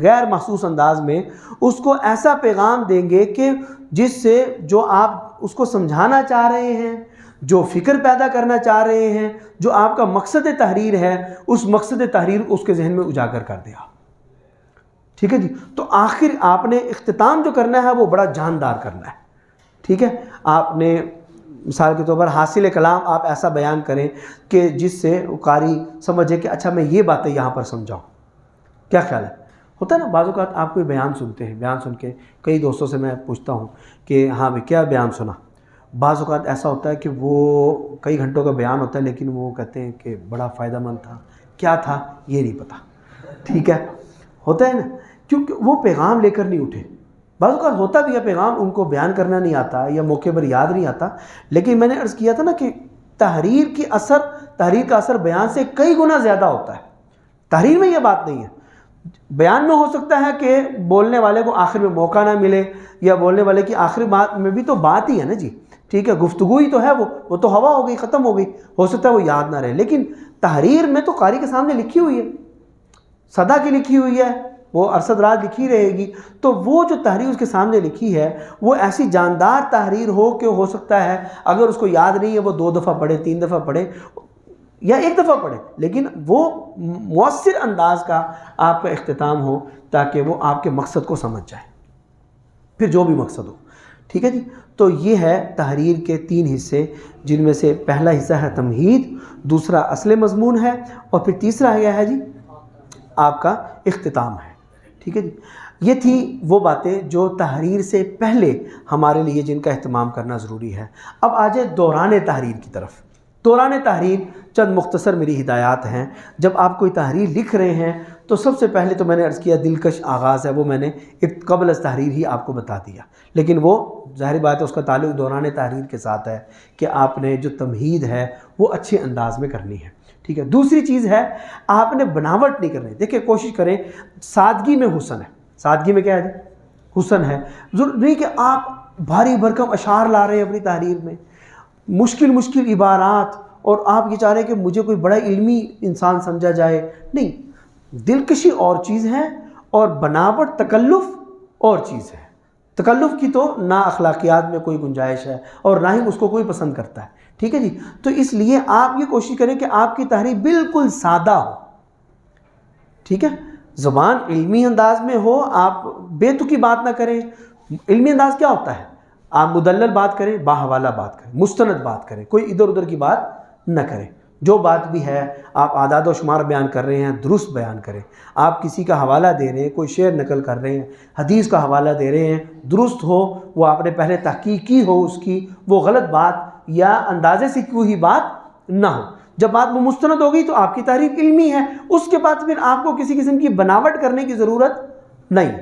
غیر محسوس انداز میں اس کو ایسا پیغام دیں گے کہ جس سے جو آپ اس کو سمجھانا چاہ رہے ہیں، جو فکر پیدا کرنا چاہ رہے ہیں، جو آپ کا مقصد تحریر ہے، اس مقصد تحریر اس کے ذہن میں اجاگر کر دیا. ٹھیک ہے جی. تو آخر آپ نے اختتام جو کرنا ہے وہ بڑا جاندار کرنا ہے. ٹھیک ہے، آپ نے مثال کے طور پر حاصل کلام آپ ایسا بیان کریں کہ جس سے قاری سمجھے کہ اچھا میں یہ باتیں یہاں پر سمجھاؤں. کیا خیال ہے؟ ہوتا ہے نا بعض اوقات آپ کوئی بیان سنتے ہیں، بیان سن کے کئی دوستوں سے میں پوچھتا ہوں کہ ہاں بھائی کیا بیان سنا. بعض اوقات ایسا ہوتا ہے کہ وہ کئی گھنٹوں کا بیان ہوتا ہے لیکن وہ کہتے ہیں کہ بڑا فائدہ مند تھا. کیا تھا یہ نہیں پتہ. ٹھیک ہے، ہوتا ہے نا، کیونکہ وہ پیغام لے کر نہیں اٹھے. بعض اوقات ہوتا بھی ہے پیغام ان کو بیان کرنا نہیں آتا یا موقع پر یاد نہیں آتا. لیکن میں نے عرض کیا تھا نا کہ تحریر کا اثر بیان سے کئی گنا زیادہ ہوتا ہے. تحریر میں یہ بات نہیں ہے. بیان میں ہو سکتا ہے کہ بولنے والے کو آخر میں موقع نہ ملے، یا بولنے والے کی آخری بات میں بھی تو بات ہی ہے نا جی. ٹھیک ہے، گفتگو ہی تو ہے، وہ تو ہوا ہو گئی، ختم ہو گئی. ہو سکتا ہے وہ یاد نہ رہے. لیکن تحریر میں تو قاری کے سامنے لکھی ہوئی ہے، صدا کی لکھی ہوئی ہے، وہ ارصد راز لکھی رہے گی. تو وہ جو تحریر اس کے سامنے لکھی ہے وہ ایسی جاندار تحریر ہو کہ ہو سکتا ہے اگر اس کو یاد نہیں ہے وہ 2 دفعہ پڑھے، 3 دفعہ پڑھے یا 1 دفعہ پڑھے، لیکن وہ مؤثر انداز کا آپ کا اختتام ہو تاکہ وہ آپ کے مقصد کو سمجھ جائے، پھر جو بھی مقصد ہو. ٹھیک ہے جی. تو یہ ہے تحریر کے 3 حصے، جن میں سے پہلا حصہ ہے تمہید، دوسرا اصل مضمون ہے، اور پھر تیسرا کیا ہے جی؟ آپ کا اختتام ہے. ٹھیک ہے جی. یہ تھی وہ باتیں جو تحریر سے پہلے ہمارے لیے جن کا اہتمام کرنا ضروری ہے. اب آ جائے دوران تحریر کی طرف. دوران تحریر چند مختصر میری ہدایات ہیں. جب آپ کوئی تحریر لکھ رہے ہیں تو سب سے پہلے تو میں نے عرض کیا دلکش آغاز ہے، وہ میں نے قبل از تحریر ہی آپ کو بتا دیا. لیکن وہ ظاہر بات ہے اس کا تعلق دوران تحریر کے ساتھ ہے کہ آپ نے جو تمہید ہے وہ اچھے انداز میں کرنی ہے. ٹھیک ہے. دوسری چیز ہے آپ نے بناوٹ نہیں کرنی. دیکھیں کوشش کریں، سادگی میں حسن ہے. سادگی میں کیا ہے جی؟ حسن ہے. ضرور نہیں کہ آپ بھاری بھرکم اشعار لا رہے ہیں اپنی تحریر میں، مشکل عبارات، اور آپ یہ چاہ رہے ہیں کہ مجھے کوئی بڑا علمی انسان سمجھا جائے. نہیں، دلکشی اور چیز ہے اور بناوٹ تکلف اور چیز ہے. تکلف کی تو نہ اخلاقیات میں کوئی گنجائش ہے اور نہ ہی اس کو کوئی پسند کرتا ہے. ٹھیک ہے جی. تو اس لیے آپ یہ کوشش کریں کہ آپ کی تحریر بالکل سادہ ہو. ٹھیک ہے، زبان علمی انداز میں ہو، آپ بے تکی بات نہ کریں. علمی انداز کیا ہوتا ہے؟ آپ مدلل بات کریں، باحوالہ بات کریں، مستند بات کریں، کوئی ادھر ادھر کی بات نہ کریں. جو بات بھی ہے آپ اعداد و شمار بیان کر رہے ہیں درست بیان کریں. آپ کسی کا حوالہ دے رہے ہیں، کوئی شعر نقل کر رہے ہیں، حدیث کا حوالہ دے رہے ہیں، درست ہو، وہ آپ نے پہلے تحقیق کی ہو اس کی، وہ غلط بات یا اندازے سے کی ہوئی بات نہ ہو. جب بات وہ مستند ہو گئی تو آپ کی تحریر علمی ہے. اس کے بعد پھر آپ کو کسی قسم کی بناوٹ کرنے کی ضرورت نہیں.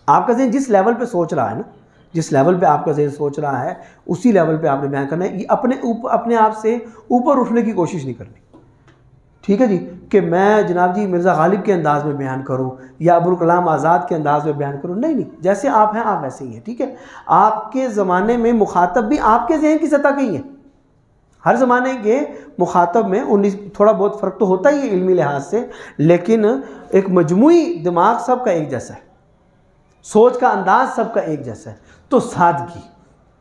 آپ کا ذہن جس لیول پہ سوچ رہا ہے نا، جس لیول پہ آپ کا ذہن سوچ رہا ہے اسی لیول پہ آپ نے بیان کرنا ہے. یہ اپنے آپ سے اوپر اٹھنے کی کوشش نہیں کرنی. ٹھیک ہے جی. کہ میں جناب جی مرزا غالب کے انداز میں بیان کروں یا ابوالکلام آزاد کے انداز میں بیان کروں. نہیں، جیسے آپ ہیں آپ ویسے ہی ہیں. ٹھیک ہے. آپ کے زمانے میں مخاطب بھی آپ کے ذہن کی سطح کا ہی ہے. ہر زمانے کے مخاطب میں تھوڑا بہت فرق تو ہوتا ہی ہے علمی لحاظ سے، لیکن ایک مجموعی دماغ سب کا ایک جیسا ہے، سوچ کا انداز سب کا ایک جیسا ہے۔ تو سادگی،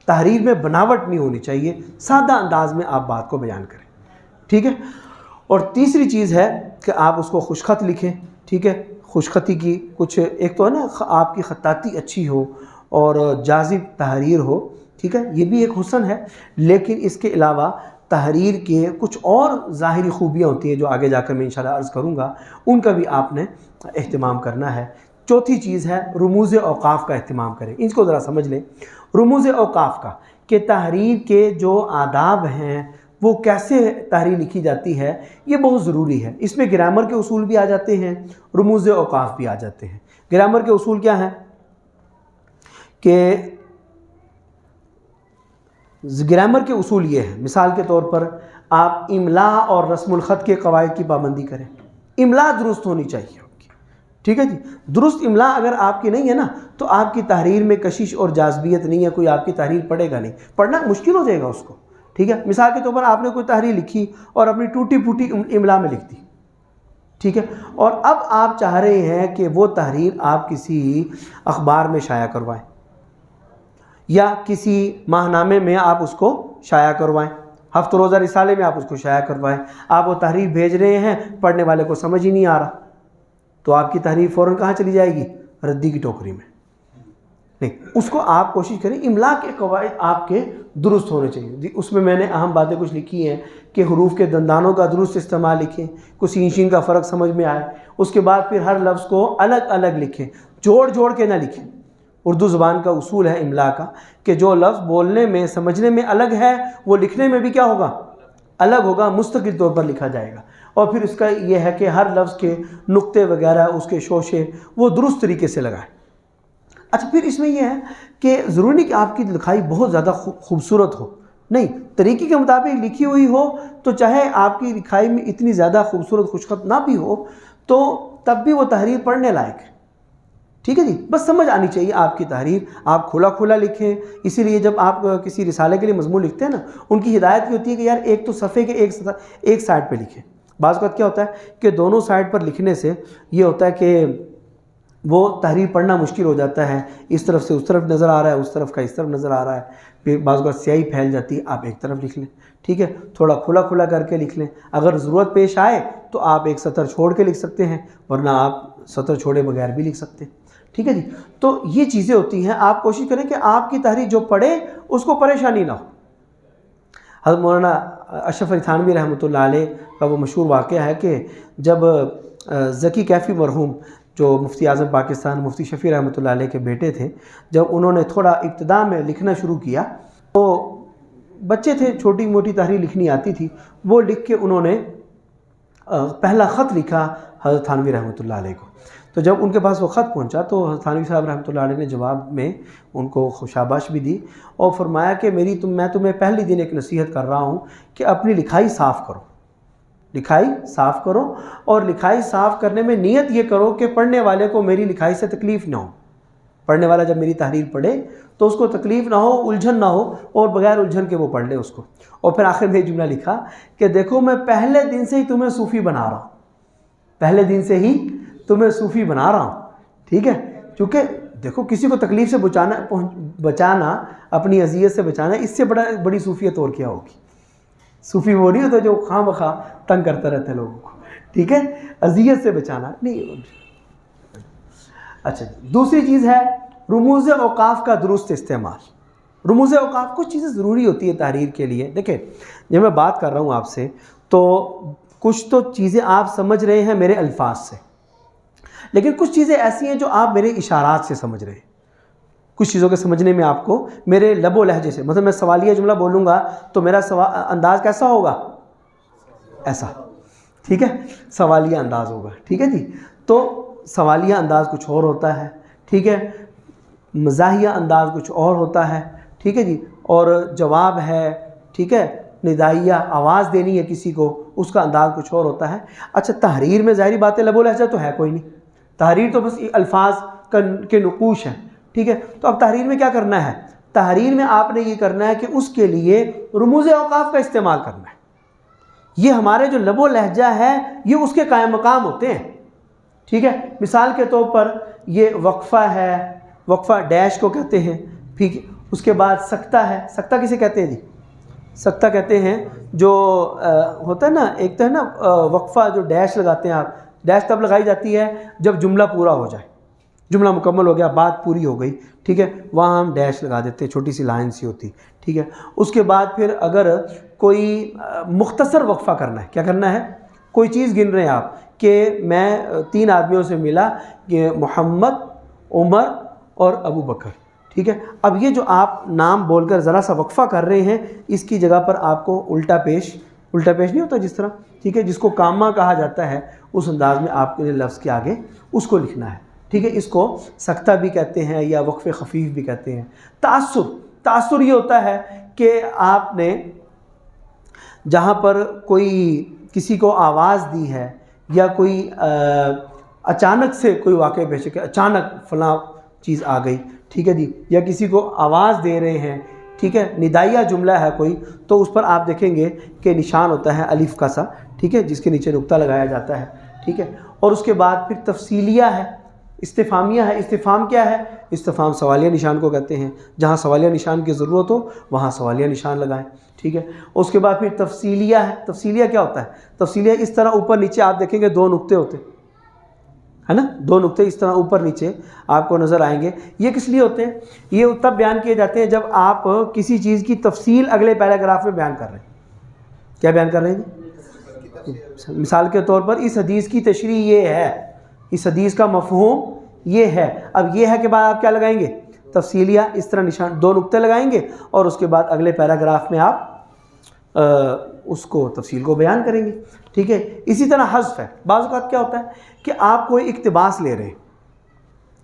تحریر میں بناوٹ نہیں ہونی چاہیے، سادہ انداز میں آپ بات کو بیان کریں، ٹھیک ہے۔ اور تیسری چیز ہے کہ آپ اس کو خوش خط لکھیں، ٹھیک ہے۔ خوش خطی کی کچھ ایک تو ہے نا، آپ کی خطاطی اچھی ہو اور جاذب تحریر ہو، ٹھیک ہے، یہ بھی ایک حسن ہے، لیکن اس کے علاوہ تحریر کے کچھ اور ظاہری خوبیاں ہوتی ہیں جو آگے جا کر میں انشاءاللہ عرض کروں گا، ان کا بھی آپ نے اہتمام کرنا ہے۔ چوتھی چیز ہے رموز اوقاف کا اہتمام کریں، اس کو ذرا سمجھ لیں۔ رموز اوقاف کا کہ تحریر کے جو آداب ہیں وہ کیسے تحریر لکھی جاتی ہے، یہ بہت ضروری ہے۔ اس میں گرامر کے اصول بھی آ جاتے ہیں، رموز اوقاف بھی آ جاتے ہیں۔ گرامر کے اصول کیا ہیں کہ گرامر کے اصول یہ ہیں، مثال کے طور پر آپ املا اور رسم الخط کے قواعد کی پابندی کریں۔ املا درست ہونی چاہیے آپ کی، ٹھیک ہے جی۔ درست املا اگر آپ کی نہیں ہے نا تو آپ کی تحریر میں کشش اور جاذبیت نہیں ہے، کوئی آپ کی تحریر پڑھے گا نہیں، پڑھنا مشکل ہو جائے گا اس کو، ٹھیک ہے۔ مثال کے طور پر آپ نے کوئی تحریر لکھی اور اپنی ٹوٹی پھوٹی املا میں لکھ دی، ٹھیک ہے، اور اب آپ چاہ رہے ہیں کہ وہ تحریر آپ کسی اخبار میں شائع کروائیں یا کسی ماہ نامے میں آپ اس کو شائع کروائیں، ہفتہ روزہ رسالے میں آپ اس کو شائع کروائیں۔ آپ وہ تحریر بھیج رہے ہیں، پڑھنے والے کو سمجھ ہی نہیں آ رہا، تو آپ کی تحریر فوراً کہاں چلی جائے گی؟ ردی کی ٹوکری میں۔ نہیں، اس کو آپ کوشش کریں املا کے قواعد آپ کے درست ہونے چاہیے۔ اس میں نے اہم باتیں کچھ لکھی ہیں کہ حروف کے دندانوں کا درست استعمال لکھیں، کچھ سین شین کا فرق سمجھ میں آئے، اس کے بعد پھر ہر لفظ کو الگ الگ لکھیں، جوڑ کے نہ لکھیں۔ اردو زبان کا اصول ہے املا کا کہ جو لفظ بولنے میں سمجھنے میں الگ ہے وہ لکھنے میں بھی کیا ہوگا؟ الگ ہوگا، مستقل طور پر لکھا جائے گا۔ اور پھر اس کا یہ ہے کہ ہر لفظ کے نقطے وغیرہ، اس کے شوشے وہ درست طریقے سے لگائیں۔ اچھا، پھر اس میں یہ ہے کہ ضروری نہیں کہ آپ کی لکھائی بہت زیادہ خوبصورت ہو، نہیں، طریقے کے مطابق لکھی ہوئی ہو تو چاہے آپ کی لکھائی میں اتنی زیادہ خوبصورت خوشخط نہ بھی ہو تو تب بھی وہ تحریر پڑھنے لائق ہے، ٹھیک ہے جی۔ بس سمجھ آنی چاہیے آپ کی تحریر، آپ کھلا لکھیں۔ اسی لیے جب آپ کسی رسالے کے لیے مضمون لکھتے ہیں نا، ان کی ہدایت یہ ہوتی ہے کہ یار ایک تو صفحے کے ایک سائڈ پہ لکھیں۔ بعض اوقات کیا ہوتا ہے کہ دونوں سائڈ پر لکھنے سے یہ ہوتا ہے کہ وہ تحریر پڑھنا مشکل ہو جاتا ہے، اس طرف سے اس طرف نظر آ رہا ہے، اس طرف کا اس طرف نظر آ رہا ہے، پھر بعض اوقات سیاہی پھیل جاتی ہے۔ آپ ایک طرف لکھ لیں، ٹھیک ہے، تھوڑا کھلا کر کے لکھ لیں۔ اگر ضرورت پیش آئے تو آپ ایک سطر چھوڑ کے لکھ سکتے ہیں، ورنہ آپ سطر چھوڑے بغیر بھی لکھ سکتے ہیں، ٹھیک ہے جی۔ تو یہ چیزیں ہوتی ہیں، آپ کوشش کریں کہ آپ کی تحریر جو پڑھے اس کو پریشانی نہ ہو۔ حضرت مولانا اشرف علی تھانوی رحمۃ اللہ علیہ کا وہ مشہور واقعہ ہے کہ جب ذکی کیفی مرحوم جو مفتی اعظم پاکستان مفتی شفیع رحمۃ اللہ علیہ کے بیٹے تھے، جب انہوں نے تھوڑا ابتدا میں لکھنا شروع کیا تو بچے تھے، چھوٹی موٹی تحریر لکھنی آتی تھی، وہ لکھ کے انہوں نے پہلا خط لکھا حضرت تھانوی رحمۃ اللہ علیہ کو۔ تو جب ان کے پاس وہ خط پہنچا تو حضرت تھانوی صاحب رحمۃ اللہ علیہ نے جواب میں ان کو شاباش بھی دی اور فرمایا کہ میں تمہیں پہلی دن ایک نصیحت کر رہا ہوں کہ اپنی لکھائی صاف کرو، لکھائی صاف کرو، اور لکھائی صاف کرنے میں نیت یہ کرو کہ پڑھنے والے کو میری لکھائی سے تکلیف نہ ہو۔ پڑھنے والا جب میری تحریر پڑھے تو اس کو تکلیف نہ ہو، الجھن نہ ہو، اور بغیر الجھن کے وہ پڑھ لے اس کو۔ اور پھر آخر میں ایک جملہ لکھا کہ دیکھو میں پہلے دن سے ہی تمہیں صوفی بنا رہا ہوں، پہلے دن سے ہی تمہیں صوفی بنا رہا ہوں، ٹھیک ہے۔ چونکہ دیکھو کسی کو تکلیف سے بچانا، اپنی اذیت سے بچانا، اس سے بڑی صوفیت اور کیا ہوگی؟ صوفی وہ نہیں ہوتا جو خواہ مخواہ تنگ کرتا رہتا ہے لوگوں کو، ٹھیک ہے، اذیت سے بچانا نہیں۔ اچھا، دوسری چیز ہے رموز اوقاف کا درست استعمال۔ رموز اوقاف کچھ چیزیں ضروری ہوتی ہے تحریر کے لیے۔ دیکھیں جب میں بات کر رہا ہوں آپ سے تو کچھ تو چیزیں آپ سمجھ رہے ہیں میرے الفاظ سے، لیکن کچھ چیزیں ایسی ہیں جو آپ میرے اشارات سے سمجھ رہے ہیں۔ کچھ چیزوں کے سمجھنے میں آپ کو میرے لب و لہجے سے، مثلا میں سوالیہ جملہ بولوں گا تو میرا انداز کیسا ہوگا؟ ایسا، ٹھیک ہے، سوالیہ انداز ہوگا، ٹھیک ہے جی۔ تو سوالیہ انداز کچھ اور ہوتا ہے، ٹھیک ہے، مزاحیہ انداز کچھ اور ہوتا ہے، ٹھیک ہے جی، اور جواب ہے، ٹھیک ہے، ندائیہ آواز دینی ہے کسی کو، اس کا انداز کچھ اور ہوتا ہے۔ اچھا، تحریر میں ظاہری بات ہے لب و لہجہ تو ہے کوئی نہیں، تحریر تو بس الفاظ کے نقوش ہیں، ٹھیک ہے۔ تو اب تحریر میں کیا کرنا ہے؟ تحریر میں آپ نے یہ کرنا ہے کہ اس کے لیے رموز اوقاف کا استعمال کرنا ہے. یہ ہمارے جو لب و لہجہ ہے یہ اس کے قائم مقام ہوتے ہیں. ٹھیک ہے، مثال کے طور پر یہ وقفہ ہے، وقفہ ڈیش کو کہتے ہیں. ٹھیک ہے، اس کے بعد سکتہ ہے. سکتہ کسے کہتے ہیں جی؟ سکتہ کہتے ہیں جو ہوتا ہے نا، ایک تو ہے نا وقفہ جو ڈیش لگاتے ہیں آپ. ڈیش تب لگائی جاتی ہے جب جملہ پورا ہو جائے، جملہ مکمل ہو گیا، بات پوری ہو گئی. ٹھیک ہے، وہاں ہم ڈیش لگا دیتے ہیں، چھوٹی سی لائن سی ہوتی. ٹھیک ہے، اس کے بعد پھر اگر کوئی مختصر وقفہ کرنا ہے، کیا کرنا ہے، کوئی چیز گن رہے ہیں آپ کہ میں 3 آدمیوں سے ملا، کہ محمد، عمر اور ابو بکر. ٹھیک ہے، اب یہ جو آپ نام بول کر ذرا سا وقفہ کر رہے ہیں، اس کی جگہ پر آپ کو الٹا پیش نہیں ہوتا جس طرح، ٹھیک ہے، جس کو کامہ کہا جاتا ہے، اس انداز میں آپ کے لفظ کے آگے اس کو لکھنا ہے. ٹھیک ہے، اس کو سکتہ بھی کہتے ہیں یا وقف خفیف بھی کہتے ہیں. تعثر یہ ہوتا ہے کہ آپ نے جہاں پر کوئی کسی کو آواز دی ہے یا کوئی اچانک سے کوئی واقعہ پیش ہے، اچانک فلاں چیز آ گئی. ٹھیک ہے جی، یا کسی کو آواز دے رہے ہیں، ٹھیک ہے، ندائیہ جملہ ہے کوئی، تو اس پر آپ دیکھیں گے کہ نشان ہوتا ہے الف کا سا، ٹھیک ہے، جس کے نیچے نقطہ لگایا جاتا ہے. ٹھیک ہے، اور اس کے بعد پھر تفصیلیہ ہے، استفہامیہ ہے. استفہام کیا ہے؟ استفہام سوالیہ نشان کو کہتے ہیں. جہاں سوالیہ نشان کی ضرورت ہو وہاں سوالیہ نشان لگائیں. ٹھیک ہے، اس کے بعد پھر تفصیلیہ ہے. تفصیلیہ کیا ہوتا ہے؟ تفصیلیہ اس طرح اوپر نیچے آپ دیکھیں گے 2 نقطے ہوتے ہے نا، 2 نقطے اس طرح اوپر نیچے آپ کو نظر آئیں گے. یہ کس لیے ہوتے ہیں؟ یہ تب بیان کیے جاتے ہیں جب آپ کسی چیز کی تفصیل اگلے پیراگراف میں بیان کر رہے ہیں. کیا بیان کر رہے ہیں؟ مثال کے طور پر اس حدیث کی تشریح یہ ہے، اس حدیث کا مفہوم یہ ہے. اب یہ ہے کے بعد آپ کیا لگائیں گے؟ تفصیلیہ. اس طرح نشان 2 نقطے لگائیں گے اور اس کے بعد اگلے پیراگراف میں آپ اس کو تفصیل کو بیان کریں گے. ٹھیک ہے، اسی طرح حذف ہے. بعض اوقات کیا ہوتا ہے کہ آپ کوئی اقتباس لے رہے ہیں،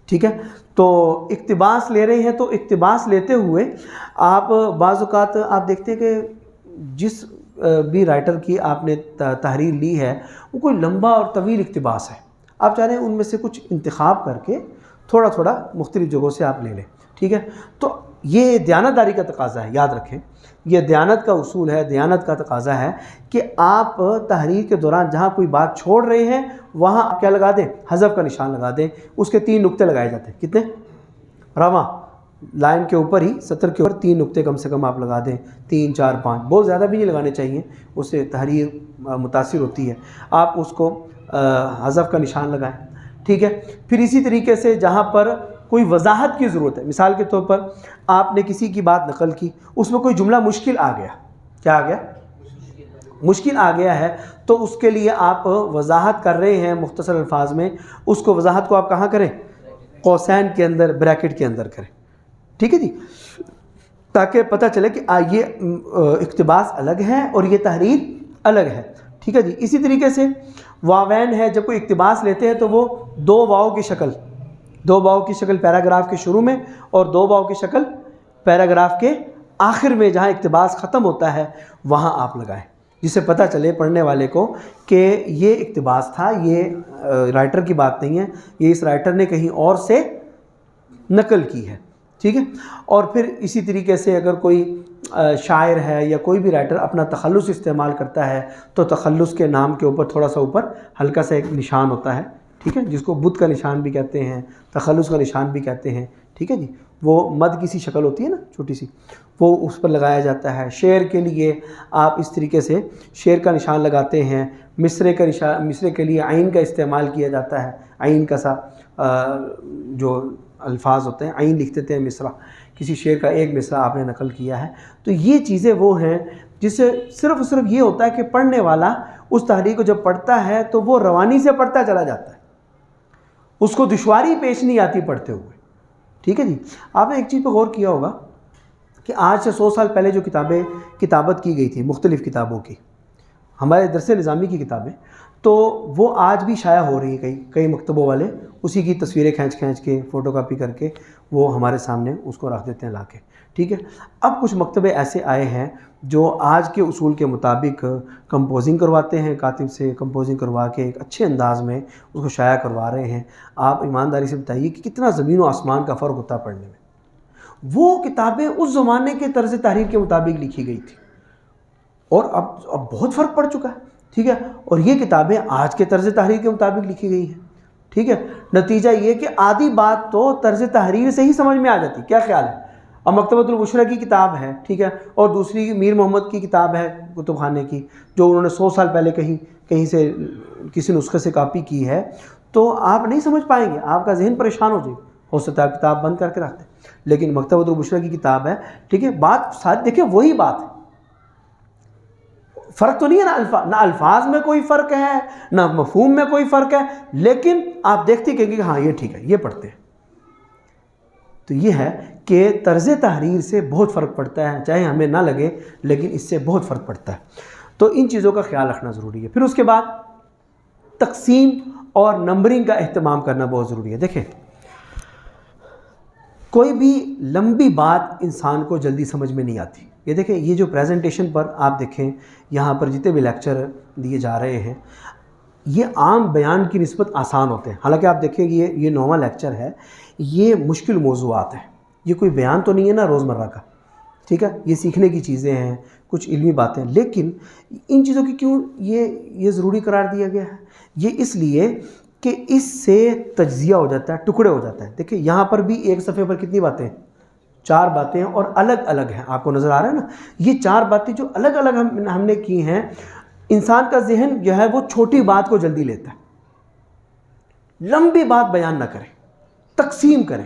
ٹھیک ہے، تو اقتباس لے رہے ہیں، تو اقتباس لیتے ہوئے آپ بعض اوقات آپ دیکھتے ہیں کہ جس بھی رائٹر کی آپ نے تحریر لی ہے وہ کوئی لمبا اور طویل اقتباس ہے. آپ چاہ رہے ہیں ان میں سے کچھ انتخاب کر کے تھوڑا تھوڑا مختلف جگہوں سے آپ لے لیں. ٹھیک ہے، تو یہ دیانتداری کا تقاضا ہے. یاد رکھیں، یہ دیانت کا اصول ہے، دیانت کا تقاضا ہے کہ آپ تحریر کے دوران جہاں کوئی بات چھوڑ رہے ہیں وہاں آپ کیا لگا دیں؟ حذف کا نشان لگا دیں. اس کے 3 نقطے لگائے جاتے ہیں. کتنے؟ رواں لائن کے اوپر ہی، سطر کے اوپر 3 نقطے کم سے کم آپ لگا دیں. 3 4 5، بہت زیادہ بھی نہیں لگانے چاہیے، اس سے تحریر متاثر ہوتی ہے. آپ اس کو حذف کا نشان لگائیں. ٹھیک ہے، پھر اسی طریقے سے جہاں پر کوئی وضاحت کی ضرورت ہے، مثال کے طور پر آپ نے کسی کی بات نقل کی، اس میں کوئی جملہ مشکل آ گیا. کیا آ گیا؟ مشکل آ گیا ہے، تو اس کے لیے آپ وضاحت کر رہے ہیں مختصر الفاظ میں. اس کو وضاحت کو آپ کہاں کریں؟ قوسین کے اندر، بریکٹ کے اندر کریں. ٹھیک ہے جی، تاکہ پتہ چلے کہ یہ اقتباس الگ ہے اور یہ تحریر الگ ہے. ٹھیک ہے جی، اسی طریقے سے واوین ہے. جب کوئی اقتباس لیتے ہیں تو وہ 2 واو کی شکل پیراگراف کے شروع میں اور 2 واو کی شکل پیراگراف کے آخر میں جہاں اقتباس ختم ہوتا ہے وہاں آپ لگائیں، جس سے پتہ چلے پڑھنے والے کو کہ یہ اقتباس تھا، یہ رائٹر کی بات نہیں ہے، یہ اس رائٹر نے کہیں اور سے نقل کی ہے. ٹھیک ہے، اور پھر اسی طریقے سے اگر کوئی شاعر ہے یا کوئی بھی رائٹر اپنا تخلص استعمال کرتا ہے تو تخلص کے نام کے اوپر تھوڑا سا اوپر ہلکا سا ایک نشان ہوتا ہے. ٹھیک ہے، جس کو بت کا نشان بھی کہتے ہیں، تخلص کا نشان بھی کہتے ہیں. ٹھیک ہے جی، وہ مد کی سی شکل ہوتی ہے نا چھوٹی سی، وہ اس پر لگایا جاتا ہے. شعر کے لیے آپ اس طریقے سے شعر کا نشان لگاتے ہیں. مصرے کے لیے عین کا استعمال کیا جاتا ہے. عین کا سا جو الفاظ ہوتے ہیں، عین لکھ دیتے ہیں مصرع. کسی شعر کا ایک مصرع آپ نے نقل کیا ہے، تو یہ چیزیں وہ ہیں جس سے صرف یہ ہوتا ہے کہ پڑھنے والا اس تحریر کو جب پڑھتا ہے تو وہ روانی سے پڑھتا چلا جاتا ہے، اس کو دشواری پیش نہیں آتی پڑھتے ہوئے. ٹھیک ہے جی، آپ نے ایک چیز پہ غور کیا ہوگا کہ آج سے 100 سال پہلے جو کتابت کی گئی تھی مختلف کتابوں کی، ہمارے درس نظامی کی کتابیں، تو وہ آج بھی شائع ہو رہی ہیں. کئی مکتبوں والے اسی کی تصویریں کھینچ کے فوٹو کاپی کر کے وہ ہمارے سامنے اس کو رکھ دیتے ہیں لا کے. ٹھیک ہے، اب کچھ مکتبے ایسے آئے ہیں جو آج کے اصول کے مطابق کمپوزنگ کرواتے ہیں، کاتب سے کمپوزنگ کروا کے ایک اچھے انداز میں اس کو شائع کروا رہے ہیں. آپ ایمانداری سے بتائیے کہ کتنا زمین و آسمان کا فرق ہوتا ہے پڑھنے میں. وہ کتابیں اس زمانے کے طرز تحریر کے مطابق لکھی گئی تھی، اور اب بہت فرق پڑ چکا ہے، ٹھیک ہے، اور یہ کتابیں آج کے طرز تحریر کے مطابق لکھی گئی ہیں، ٹھیک ہے۔ نتیجہ یہ کہ آدھی بات تو طرز تحریر سے ہی سمجھ میں آ جاتی، کیا خیال ہے؟ اب مکتبۃ البشریٰ کی کتاب ہے، ٹھیک ہے، اور دوسری میر محمد کی کتاب ہے کتب خانے کی، جو انہوں نے 100 سال پہلے کہیں سے کسی نسخے سے کاپی کی ہے، تو آپ نہیں سمجھ پائیں گے، آپ کا ذہن پریشان ہو جائے گا، ہو سکتا ہے کتاب بند کر کے رکھتے ہیں۔ لیکن مکتبۃ البشریٰ کی کتاب ہے، ٹھیک ہے، بات ساری دیکھیں وہی بات ہے، فرق تو نہیں ہے نہ الفاظ میں کوئی فرق ہے نہ مفہوم میں کوئی فرق ہے، لیکن آپ دیکھتے کہیں کہ ہاں یہ ٹھیک ہے، یہ پڑھتے ہیں۔ تو یہ ہے کہ طرز تحریر سے بہت فرق پڑتا ہے، چاہے ہمیں نہ لگے لیکن اس سے بہت فرق پڑتا ہے، تو ان چیزوں کا خیال رکھنا ضروری ہے۔ پھر اس کے بعد تقسیم اور نمبرنگ کا اہتمام کرنا بہت ضروری ہے۔ دیکھیں کوئی بھی لمبی بات انسان کو جلدی سمجھ میں نہیں آتی۔ یہ دیکھیں یہ جو پریزنٹیشن پر آپ دیکھیں یہاں پر جتنے بھی لیکچر دیے جا رہے ہیں یہ عام بیان کی نسبت آسان ہوتے ہیں، حالانکہ آپ دیکھیں کہ یہ 9واں لیکچر ہے، یہ مشکل موضوعات ہیں، یہ کوئی بیان تو نہیں ہے نا روزمرہ کا، ٹھیک ہے، یہ سیکھنے کی چیزیں ہیں، کچھ علمی باتیں، لیکن ان چیزوں کی کیوں یہ ضروری قرار دیا گیا ہے؟ یہ اس لیے کہ اس سے تجزیہ ہو جاتا ہے، ٹکڑے ہو جاتا ہے۔ دیکھیں یہاں پر بھی ایک صفحے پر کتنی باتیں ہیں؟ 4 باتیں ہیں، اور الگ الگ ہیں، آپ کو نظر آ رہا ہے نا، یہ 4 باتیں جو الگ الگ ہم نے کی ہیں۔ انسان کا ذہن جو ہے وہ چھوٹی بات کو جلدی لیتا ہے، لمبی بات بیان نہ کرے، تقسیم کریں،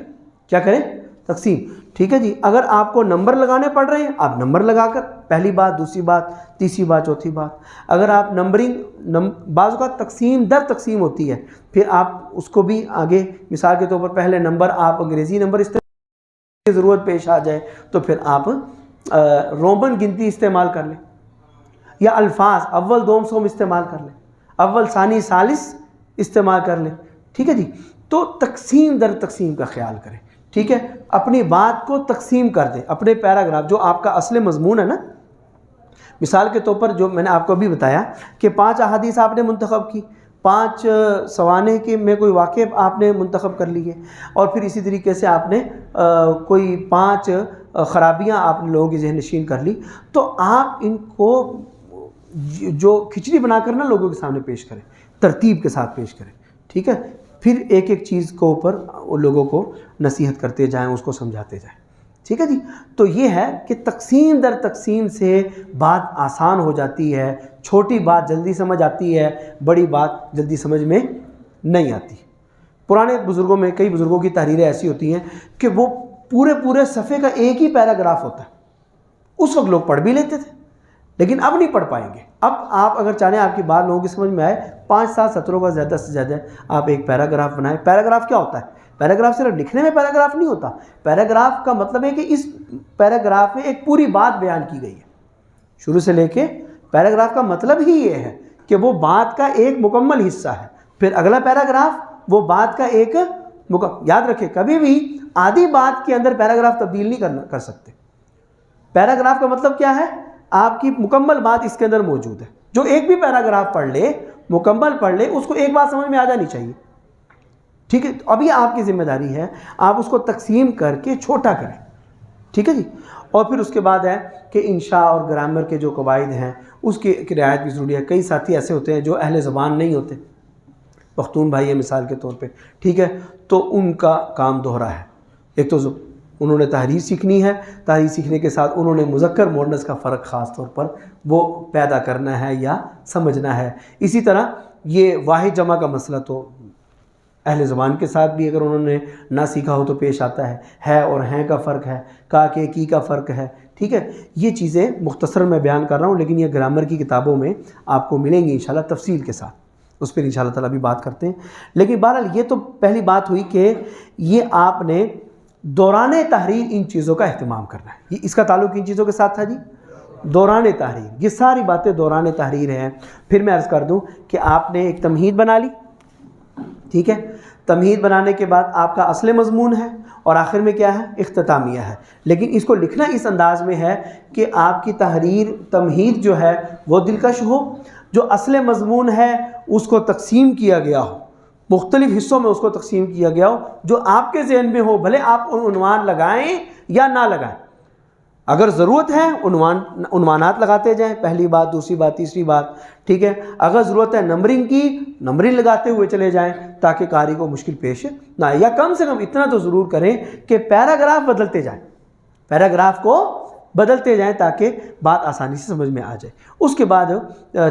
کیا کریں؟ تقسیم، ٹھیک ہے جی۔ اگر آپ کو نمبر لگانے پڑ رہے ہیں آپ نمبر لگا کر، پہلی بات، دوسری بات، تیسری بات، چوتھی بات، اگر آپ بعض اوقات تقسیم در تقسیم ہوتی ہے، پھر آپ اس کو بھی آگے، مثال کے طور پر پہلے نمبر آپ انگریزی نمبر استعمال کی ضرورت پیش آ جائے تو پھر آپ رومن گنتی استعمال کر لیں، یا الفاظ اول دوم سوم استعمال کر لیں، اول ثانی ثالث استعمال کر لیں، ٹھیک ہے جی۔ تو تقسیم در تقسیم کا خیال کریں، ٹھیک ہے، اپنی بات کو تقسیم کر دیں، اپنے پیراگراف جو آپ کا اصل مضمون ہے نا، مثال کے طور پر جو میں نے آپ کو ابھی بتایا کہ 5 احادیث آپ نے منتخب کی، 5 سوانح کے میں کوئی واقعہ آپ نے منتخب کر لیے، اور پھر اسی طریقے سے آپ نے کوئی 5 خرابیاں آپ نے لوگوں کی ذہن نشین کر لی، تو آپ ان کو جو کھچڑی بنا کر نا لوگوں کے سامنے پیش کریں، ترتیب کے ساتھ پیش کریں، ٹھیک ہے، پھر ایک ایک چیز کو اوپر لوگوں کو نصیحت کرتے جائیں، اس کو سمجھاتے جائیں، ٹھیک ہے جی۔ تو یہ ہے کہ تقسیم در تقسیم سے بات آسان ہو جاتی ہے، چھوٹی بات جلدی سمجھ آتی ہے، بڑی بات جلدی سمجھ میں نہیں آتی۔ پرانے بزرگوں میں کئی بزرگوں کی تحریریں ایسی ہوتی ہیں کہ وہ پورے صفحے کا ایک ہی پیراگراف ہوتا ہے، اس وقت لوگ پڑھ بھی لیتے تھے، لیکن اب نہیں پڑھ پائیں گے۔ اب آپ اگر چاہیں آپ کی بات لوگوں کی سمجھ میں آئے، 5-7 سطروں کا زیادہ سے زیادہ آپ ایک پیراگراف بنائیں۔ پیراگراف کیا ہوتا ہے؟ پیراگراف صرف لکھنے میں پیراگراف نہیں ہوتا، پیراگراف کا مطلب ہے کہ اس پیراگراف میں ایک پوری بات بیان کی گئی ہے شروع سے لے کے۔ پیراگراف کا مطلب ہی یہ ہے کہ وہ بات کا ایک مکمل حصہ ہے، پھر اگلا پیراگراف وہ بات کا ایک یاد رکھیں کبھی بھی آدھی بات کے اندر پیراگراف تبدیل نہیں کر سکتے۔ پیراگراف کا مطلب کیا ہے؟ آپ کی مکمل بات اس کے اندر موجود ہے، جو ایک بھی پیراگراف پڑھ لے، مکمل پڑھ لے، اس کو ایک بات سمجھ میں آ جانی چاہیے، ٹھیک ہے۔ ابھی آپ کی ذمہ داری ہے آپ اس کو تقسیم کر کے چھوٹا کریں، ٹھیک ہے جی۔ اور پھر اس کے بعد ہے کہ انشاء اور گرامر کے جو قواعد ہیں اس کی رعایت بھی ضروری ہے۔ کئی ساتھی ایسے ہوتے ہیں جو اہل زبان نہیں ہوتے، پختون بھائی ہے مثال کے طور پہ، ٹھیک ہے، تو ان کا کام دوہرا ہے۔ ایک تو انہوں نے تحریر سیکھنی ہے، تحریر سیکھنے کے ساتھ انہوں نے مذکر مؤنث کا فرق خاص طور پر وہ پیدا کرنا ہے یا سمجھنا ہے۔ اسی طرح یہ واحد جمع کا مسئلہ تو اہل زبان کے ساتھ بھی اگر انہوں نے نہ سیکھا ہو تو پیش آتا ہے اور ہیں کا فرق ہے، کا کے کی کا فرق ہے، ٹھیک ہے۔ یہ چیزیں مختصر میں بیان کر رہا ہوں، لیکن یہ گرامر کی کتابوں میں آپ کو ملیں گی انشاءاللہ تفصیل کے ساتھ، اس پر انشاءاللہ تعالیٰ بھی بات کرتے ہیں۔ لیکن بہرحال یہ تو پہلی بات ہوئی کہ یہ آپ نے دوران تحریر ان چیزوں کا اہتمام کرنا ہے۔ یہ اس کا تعلق ان چیزوں کے ساتھ تھا جی، دوران تحریر، یہ ساری باتیں دوران تحریر ہیں۔ پھر میں عرض کر دوں کہ آپ نے ایک تمہید بنا لی، ٹھیک ہے، تمہید بنانے کے بعد آپ کا اصل مضمون ہے اور آخر میں کیا ہے؟ اختتامیہ ہے، لیکن اس کو لکھنا اس انداز میں ہے کہ آپ کی تحریر تمہید جو ہے وہ دلکش ہو، جو اصل مضمون ہے اس کو تقسیم کیا گیا ہو، مختلف حصوں میں اس کو تقسیم کیا گیا ہو جو آپ کے ذہن میں ہو، بھلے آپ عنوان لگائیں یا نہ لگائیں، اگر ضرورت ہے عنوانات لگاتے جائیں، پہلی بات، دوسری بات، تیسری بات، ٹھیک ہے. اگر ضرورت ہے نمبرنگ کی، نمبرنگ لگاتے ہوئے چلے جائیں تاکہ قاری کو مشکل پیش نہ آئے، یا کم سے کم اتنا تو ضرور کریں کہ پیراگراف بدلتے جائیں، پیراگراف کو بدلتے جائیں تاکہ بات آسانی سے سمجھ میں آ جائے. اس کے بعد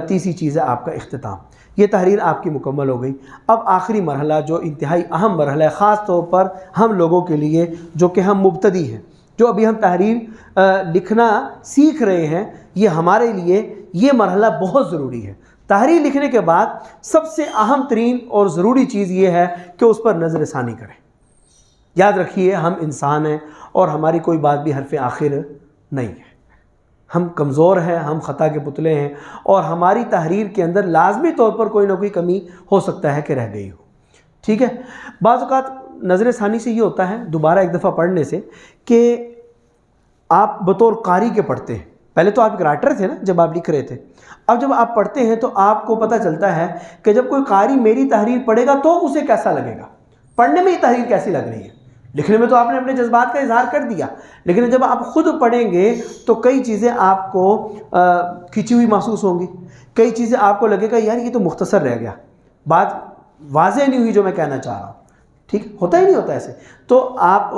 تیسری چیز ہے آپ کا اختتام. یہ تحریر آپ کی مکمل ہو گئی. اب آخری مرحلہ جو انتہائی اہم مرحلہ ہے، خاص طور پر ہم لوگوں کے لیے جو کہ ہم مبتدی ہیں، جو ابھی ہم تحریر لکھنا سیکھ رہے ہیں، یہ ہمارے لیے یہ مرحلہ بہت ضروری ہے. تحریر لکھنے کے بعد سب سے اہم ترین اور ضروری چیز یہ ہے کہ اس پر نظر ثانی کریں. یاد رکھیے ہم انسان ہیں اور ہماری کوئی بات بھی حرف آخر نہیں ہے، ہم کمزور ہیں، ہم خطا کے پتلے ہیں، اور ہماری تحریر کے اندر لازمی طور پر کوئی نہ کوئی کمی ہو سکتا ہے کہ رہ گئی ہو. ٹھیک ہے. بعض اوقات نظر ثانی سے یہ ہوتا ہے دوبارہ ایک دفعہ پڑھنے سے کہ آپ بطور قاری کے پڑھتے ہیں. پہلے تو آپ ایک رائٹر تھے نا جب آپ لکھ رہے تھے، اب جب آپ پڑھتے ہیں تو آپ کو پتہ چلتا ہے کہ جب کوئی قاری میری تحریر پڑھے گا تو اسے کیسا لگے گا، پڑھنے میں یہ تحریر کیسی لگ رہی ہے. لکھنے میں تو آپ نے اپنے جذبات کا اظہار کر دیا، لیکن جب آپ خود پڑھیں گے تو کئی چیزیں آپ کو کھنچی ہوئی محسوس ہوں گی، کئی چیزیں آپ کو لگے گا یار یہ تو مختصر رہ گیا، بات واضح نہیں ہوئی جو میں کہنا چاہ رہا ہوں. ٹھیک ہوتا ہی نہیں ہوتا ایسے. تو آپ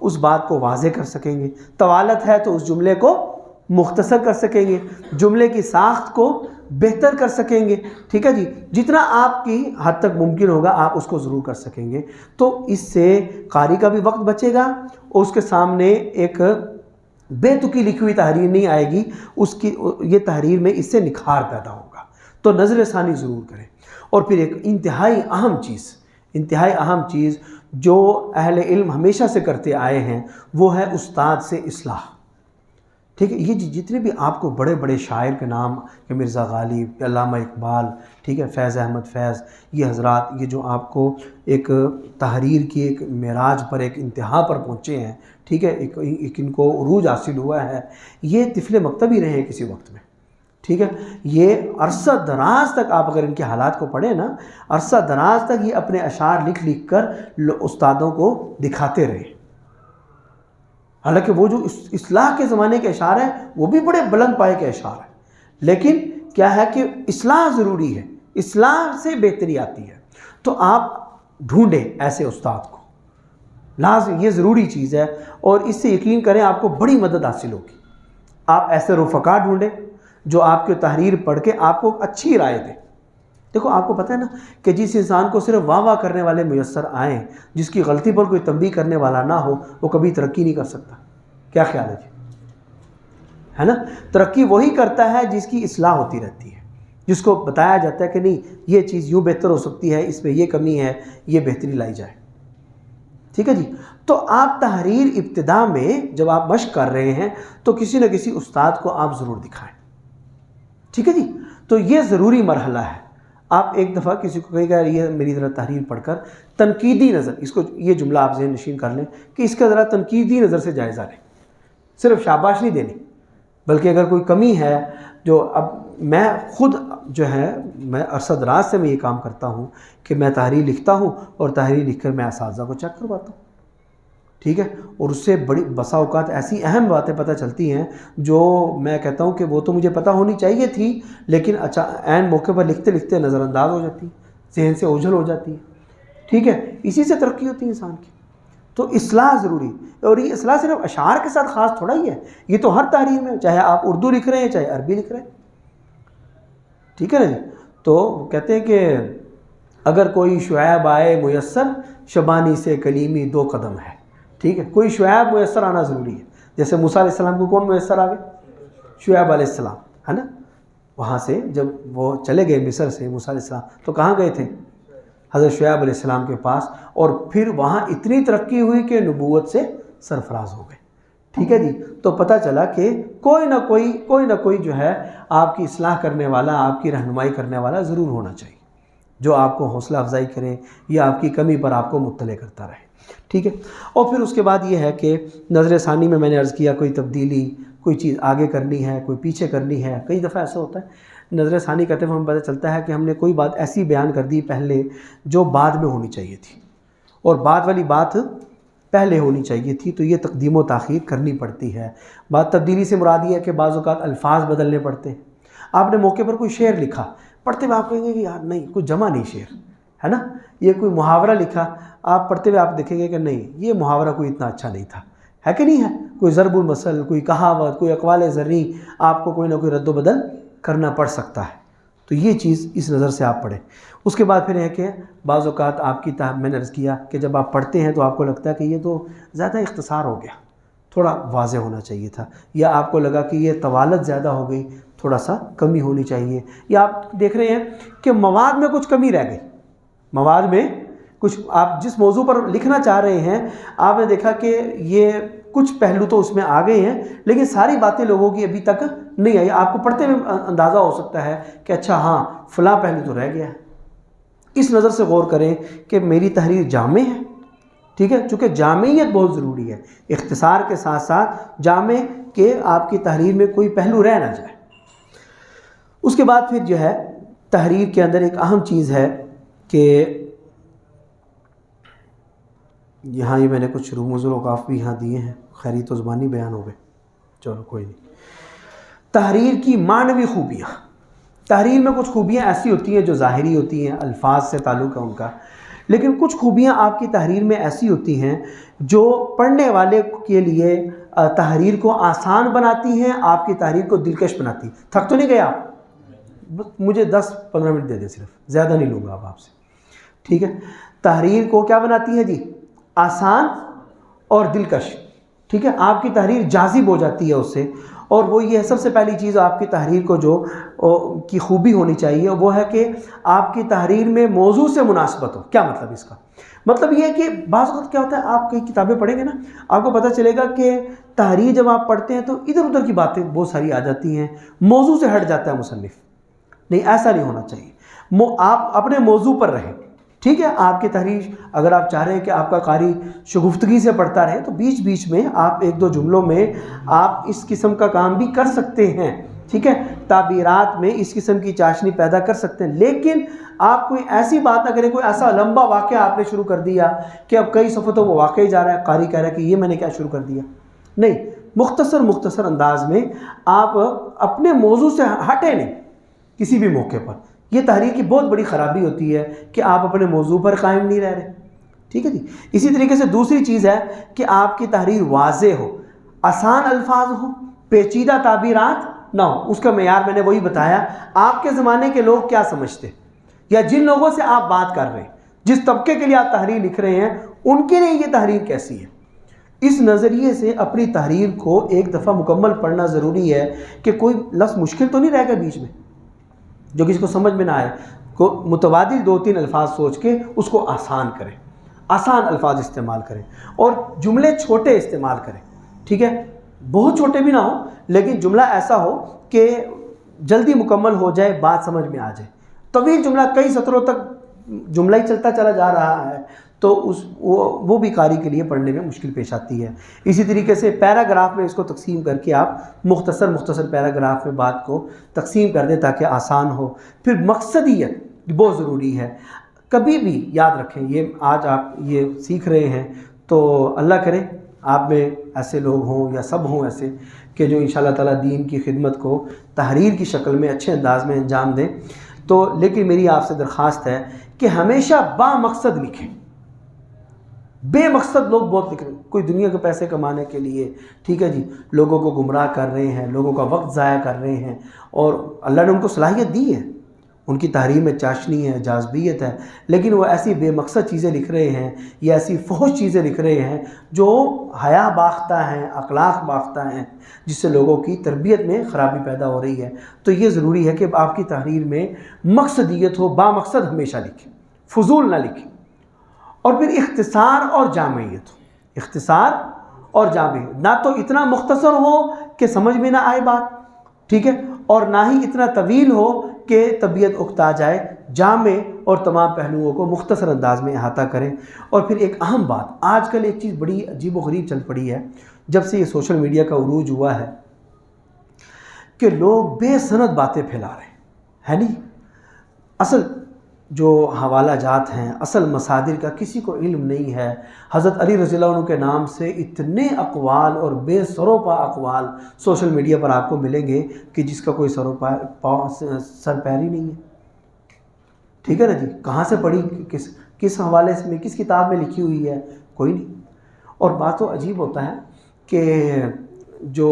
اس بات کو واضح کر سکیں گے. طوالت ہے تو اس جملے کو مختصر کر سکیں گے، جملے کی ساخت کو بہتر کر سکیں گے. ٹھیک ہے جی، جتنا آپ کی حد تک ممکن ہوگا آپ اس کو ضرور کر سکیں گے. تو اس سے قاری کا بھی وقت بچے گا اور اس کے سامنے ایک بے تکی لکھی ہوئی تحریر نہیں آئے گی، اس کی یہ تحریر میں اس سے نکھار پیدا ہوگا. تو نظر ثانی ضرور کریں. اور پھر ایک انتہائی اہم چیز جو اہل علم ہمیشہ سے کرتے آئے ہیں وہ ہے استاد سے اصلاح. ٹھیک ہے. یہ جتنے بھی آپ کو بڑے بڑے شاعر کے نام کہ مرزا غالب، علامہ اقبال، ٹھیک ہے، فیض احمد فیض، یہ حضرات یہ جو آپ کو ایک تحریر کی ایک معراج پر ایک انتہا پر پہنچے ہیں، ٹھیک ہے، ایک ان کو عروج حاصل ہوا ہے، یہ طفل مکتبی رہے ہیں کسی وقت میں. ٹھیک ہے. یہ عرصہ دراز تک آپ اگر ان کے حالات کو پڑھیں نا، عرصہ دراز تک یہ اپنے اشعار لکھ کر استادوں کو دکھاتے رہے. حالانکہ وہ جو اصلاح کے زمانے کے اشعار ہیں وہ بھی بڑے بلند پائے کے اشعار ہیں، لیکن کیا ہے کہ اصلاح ضروری ہے، اصلاح سے بہتری آتی ہے. تو آپ ڈھونڈیں ایسے استاد کو، لازم یہ ضروری چیز ہے، اور اس سے یقین کریں آپ کو بڑی مدد حاصل ہوگی. آپ ایسے رفقا ڈھونڈیں جو آپ کی تحریر پڑھ کے آپ کو اچھی رائے دیں. دیکھو آپ کو پتہ ہے نا کہ جس انسان کو صرف واہ واہ کرنے والے میسر آئیں، جس کی غلطی پر کوئی تنبیہ کرنے والا نہ ہو، وہ کبھی ترقی نہیں کر سکتا. کیا خیال ہے جی؟ ہے نا. ترقی وہی کرتا ہے جس کی اصلاح ہوتی رہتی ہے، جس کو بتایا جاتا ہے کہ نہیں یہ چیز یوں بہتر ہو سکتی ہے، اس میں یہ کمی ہے، یہ بہتری لائی جائے. ٹھیک ہے جی. تو آپ تحریر ابتدا میں جب آپ مشق کر رہے ہیں تو کسی نہ کسی استاد کو آپ ضرور دکھائیں. ٹھیک ہے جی. تو یہ ضروری مرحلہ ہے. آپ ایک دفعہ کسی کو کہے گا یہ میری ذرا تحریر پڑھ کر تنقیدی نظر، اس کو یہ جملہ آپ ذہن نشین کر لیں کہ اس کا ذرا تنقیدی نظر سے جائزہ لیں. صرف شاباش نہیں دینی، بلکہ اگر کوئی کمی ہے جو اب میں خود جو ہے میں عرصہ دراز سے میں یہ کام کرتا ہوں کہ میں تحریر لکھتا ہوں اور تحریر لکھ کر میں اساتذہ کو چیک کرواتا ہوں. ٹھیک ہے. اور اس سے بڑی بسا اوقات ایسی اہم باتیں پتہ چلتی ہیں جو میں کہتا ہوں کہ وہ تو مجھے پتہ ہونی چاہیے تھی، لیکن عین موقع پر لکھتے لکھتے نظر انداز ہو جاتی، ذہن سے اوجھل ہو جاتی ہے. ٹھیک ہے. اسی سے ترقی ہوتی ہے انسان کی. تو اصلاح ضروری، اور یہ اصلاح صرف اشعار کے ساتھ خاص تھوڑا ہی ہے، یہ تو ہر تحریر میں، چاہے آپ اردو لکھ رہے ہیں چاہے عربی لکھ رہے ہیں. ٹھیک ہے نا جی. تو کہتے ہیں کہ اگر کوئی شعیب آئے میسر، شبانی سے کلیمی 2 قدم ہے. ٹھیک ہے. کوئی شعیب میسر آنا ضروری ہے. جیسے موسیٰ علیہ السلام کو کون میسر آ گئے؟ شعیب علیہ السلام، ہے نا. وہاں سے جب وہ چلے گئے مصر سے موسیٰ علیہ السلام تو کہاں گئے تھے؟ حضرت شعیب علیہ السلام کے پاس. اور پھر وہاں اتنی ترقی ہوئی کہ نبوت سے سرفراز ہو گئے. ٹھیک ہے جی. تو پتہ چلا کہ کوئی نہ کوئی جو ہے آپ کی اصلاح کرنے والا، آپ کی رہنمائی کرنے والا ضرور ہونا چاہیے، جو آپ کو حوصلہ افزائی کرے یا آپ کی کمی پر آپ کو مطلع کرتا رہے. ٹھیک ہے. اور پھر اس کے بعد یہ ہے کہ نظر ثانی میں نے عرض کیا کوئی تبدیلی کوئی چیز آگے کرنی ہے، کوئی پیچھے کرنی ہے. کئی دفعہ ایسا ہوتا ہے نظر ثانی کرتے ہوئے ہمیں پتہ چلتا ہے کہ ہم نے کوئی بات ایسی بیان کر دی پہلے جو بعد میں ہونی چاہیے تھی، اور بعد والی بات پہلے ہونی چاہیے تھی، تو یہ تقدیم و تاخیر کرنی پڑتی ہے. بات تبدیلی سے مراد یہ ہے کہ بعض اوقات الفاظ بدلنے پڑتے ہیں. آپ نے موقع پر کوئی شعر لکھا، پڑھتے ہوئے آپ کہیں گے کہ یار نہیں، کوئی جمع نہیں شعر ہے نا. یہ کوئی محاورہ لکھا، آپ پڑھتے ہوئے آپ دیکھیں گے کہ نہیں، یہ محاورہ کوئی اتنا اچھا نہیں تھا، ہے کہ نہیں ہے. کوئی ضرب المثل، کوئی کہاوت، کوئی اقوال زرعی، آپ کو کوئی نہ کوئی رد و بدل کرنا پڑ سکتا ہے. تو یہ چیز اس نظر سے آپ پڑھیں. اس کے بعد پھر ہے کہ بعض اوقات آپ کی میں نے عرض کیا کہ جب آپ پڑھتے ہیں تو آپ کو لگتا ہے کہ یہ تو زیادہ اختصار ہو گیا، تھوڑا واضح ہونا چاہیے تھا، یا آپ کو لگا کہ یہ طوالت زیادہ ہو گئی، تھوڑا سا کمی ہونی چاہیے، یا آپ دیکھ رہے ہیں کہ مواد میں کچھ کمی رہ گئی، مواد میں کچھ آپ جس موضوع پر لکھنا چاہ رہے ہیں آپ نے دیکھا کہ یہ کچھ پہلو تو اس میں آ گئے ہیں لیکن ساری باتیں لوگوں کی ابھی تک نہیں آئی. آپ کو پڑھتے ہوئے اندازہ ہو سکتا ہے کہ اچھا ہاں فلاں پہلو تو رہ گیا ہے. اس نظر سے غور کریں کہ میری تحریر جامع ہے، ٹھیک ہے، چونکہ جامعیت بہت ضروری ہے، اختصار کے ساتھ ساتھ جامع کہ آپ کی تحریر میں کوئی پہلو رہ نہ جائے. اس کے بعد پھر جو ہے تحریر کے اندر ایک اہم چیز ہے کہ یہاں یہ میں نے کچھ رموز الاوقاف بھی یہاں دیے ہیں، خیری تو زبانی بیان ہو گئے، چلو کوئی نہیں. تحریر کی معنوی خوبیاں، تحریر میں کچھ خوبیاں ایسی ہوتی ہیں جو ظاہری ہوتی ہیں، الفاظ سے تعلق ہے ان کا، لیکن کچھ خوبیاں آپ کی تحریر میں ایسی ہوتی ہیں جو پڑھنے والے کے لیے تحریر کو آسان بناتی ہیں، آپ کی تحریر کو دلکش بناتی ہیں. تھک تو نہیں گئے آپ؟ مجھے 10-15 منٹ دے دیں، صرف زیادہ نہیں لوں گا اب آپ سے، ٹھیک ہے. تحریر کو کیا بناتی ہے جی؟ آسان اور دلکش، ٹھیک ہے. آپ کی تحریر جاذب ہو جاتی ہے اس سے، اور وہ یہ ہے سب سے پہلی چیز آپ کی تحریر کو جو کی خوبی ہونی چاہیے وہ ہے کہ آپ کی تحریر میں موضوع سے مناسبت ہو. کیا مطلب اس کا؟ مطلب یہ ہے کہ بعض وقت کیا ہوتا ہے، آپ کئی کتابیں پڑھیں گے نا، آپ کو پتہ چلے گا کہ تحریر جب آپ پڑھتے ہیں تو ادھر ادھر کی باتیں بہت ساری آ جاتی ہیں، موضوع سے ہٹ جاتا ہے مصنف. نہیں، ایسا نہیں ہونا چاہیے. آپ اپنے موضوع پر رہیں، ٹھیک ہے. آپ کی تحریر اگر آپ چاہ رہے ہیں کہ آپ کا قاری شگفتگی سے پڑھتا رہے تو بیچ بیچ میں آپ 1-2 جملوں میں آپ اس قسم کا کام بھی کر سکتے ہیں، ٹھیک ہے. تعبیرات میں اس قسم کی چاشنی پیدا کر سکتے ہیں، لیکن آپ کوئی ایسی بات نہ کریں، کوئی ایسا لمبا واقعہ آپ نے شروع کر دیا کہ اب کئی صفحوں تو وہ واقعی جا رہا ہے، قاری کہہ رہا ہے کہ یہ میں نے کیا شروع کر دیا. نہیں، مختصر انداز میں آپ اپنے موضوع سے ہٹیں نہیں کسی بھی موقع پر. یہ تحریر کی بہت بڑی خرابی ہوتی ہے کہ آپ اپنے موضوع پر قائم نہیں رہ رہے، ٹھیک ہے جی. اسی طریقے سے دوسری چیز ہے کہ آپ کی تحریر واضح ہو، آسان الفاظ ہوں، پیچیدہ تعبیرات نہ ہو. اس کا معیار میں نے وہی بتایا، آپ کے زمانے کے لوگ کیا سمجھتے، یا جن لوگوں سے آپ بات کر رہے ہیں، جس طبقے کے لیے آپ تحریر لکھ رہے ہیں، ان کے لیے یہ تحریر کیسی ہے. اس نظریے سے اپنی تحریر کو ایک دفعہ مکمل پڑھنا ضروری ہے کہ کوئی لفظ مشکل تو نہیں رہ گا بیچ میں جو کسی کو سمجھ میں نہ آئے. کو متبادل 2-3 الفاظ سوچ کے اس کو آسان کریں، آسان الفاظ استعمال کریں، اور جملے چھوٹے استعمال کریں، ٹھیک ہے. بہت چھوٹے بھی نہ ہو لیکن جملہ ایسا ہو کہ جلدی مکمل ہو جائے، بات سمجھ میں آ جائے. طویل جملہ کئی سطروں تک جملہ ہی چلتا چلا جا رہا ہے تو وہ بھی قاری کے لیے پڑھنے میں مشکل پیش آتی ہے. اسی طریقے سے پیراگراف میں اس کو تقسیم کر کے آپ مختصر پیراگراف میں بات کو تقسیم کر دیں تاکہ آسان ہو. پھر مقصدیت بہت ضروری ہے. کبھی بھی یاد رکھیں، یہ آج آپ یہ سیکھ رہے ہیں تو اللہ کرے آپ میں ایسے لوگ ہوں یا سب ہوں ایسے کہ جو انشاءاللہ تعالیٰ دین کی خدمت کو تحریر کی شکل میں اچھے انداز میں انجام دیں. تو لیکن میری آپ سے درخواست ہے کہ ہمیشہ با مقصد لکھیں. بے مقصد لوگ بہت لکھ رہے ہیں، کوئی دنیا کے پیسے کمانے کے لیے، ٹھیک ہے جی، لوگوں کو گمراہ کر رہے ہیں، لوگوں کا وقت ضائع کر رہے ہیں، اور اللہ نے ان کو صلاحیت دی ہے، ان کی تحریر میں چاشنی ہے، جاذبیت ہے، لیکن وہ ایسی بے مقصد چیزیں لکھ رہے ہیں یا ایسی فحش چیزیں لکھ رہے ہیں جو حیا باختہ ہیں، اخلاق باختہ ہیں، جس سے لوگوں کی تربیت میں خرابی پیدا ہو رہی ہے. تو یہ ضروری ہے کہ آپ کی تحریر میں مقصدیت ہو، با مقصد ہمیشہ لکھیں، فضول نہ لکھیں. اور پھر اختصار اور جامعیت ہو، اختصار اور جامعیت، نہ تو اتنا مختصر ہو کہ سمجھ میں نہ آئے بات، ٹھیک ہے، اور نہ ہی اتنا طویل ہو کہ طبیعت اکتا جائے. جامع اور تمام پہلوؤں کو مختصر انداز میں احاطہ کریں. اور پھر ایک اہم بات، آج کل ایک چیز بڑی عجیب و غریب چل پڑی ہے جب سے یہ سوشل میڈیا کا عروج ہوا ہے. کہ لوگ بے سند باتیں پھیلا رہے ہیں، ہے نہیں؟ اصل جو حوالہ جات ہیں، اصل مصادر کا کسی کو علم نہیں ہے۔ حضرت علی رضی اللہ عنہ کے نام سے اتنے اقوال اور بے سروپا اقوال سوشل میڈیا پر آپ کو ملیں گے کہ جس کا کوئی سر پیر ہی نہیں ہے، ٹھیک ہے نا جی؟ کہاں سے پڑھی، کس حوالے میں، کس کتاب میں لکھی ہوئی ہے، کوئی نہیں۔ اور بات تو عجیب ہوتا ہے کہ جو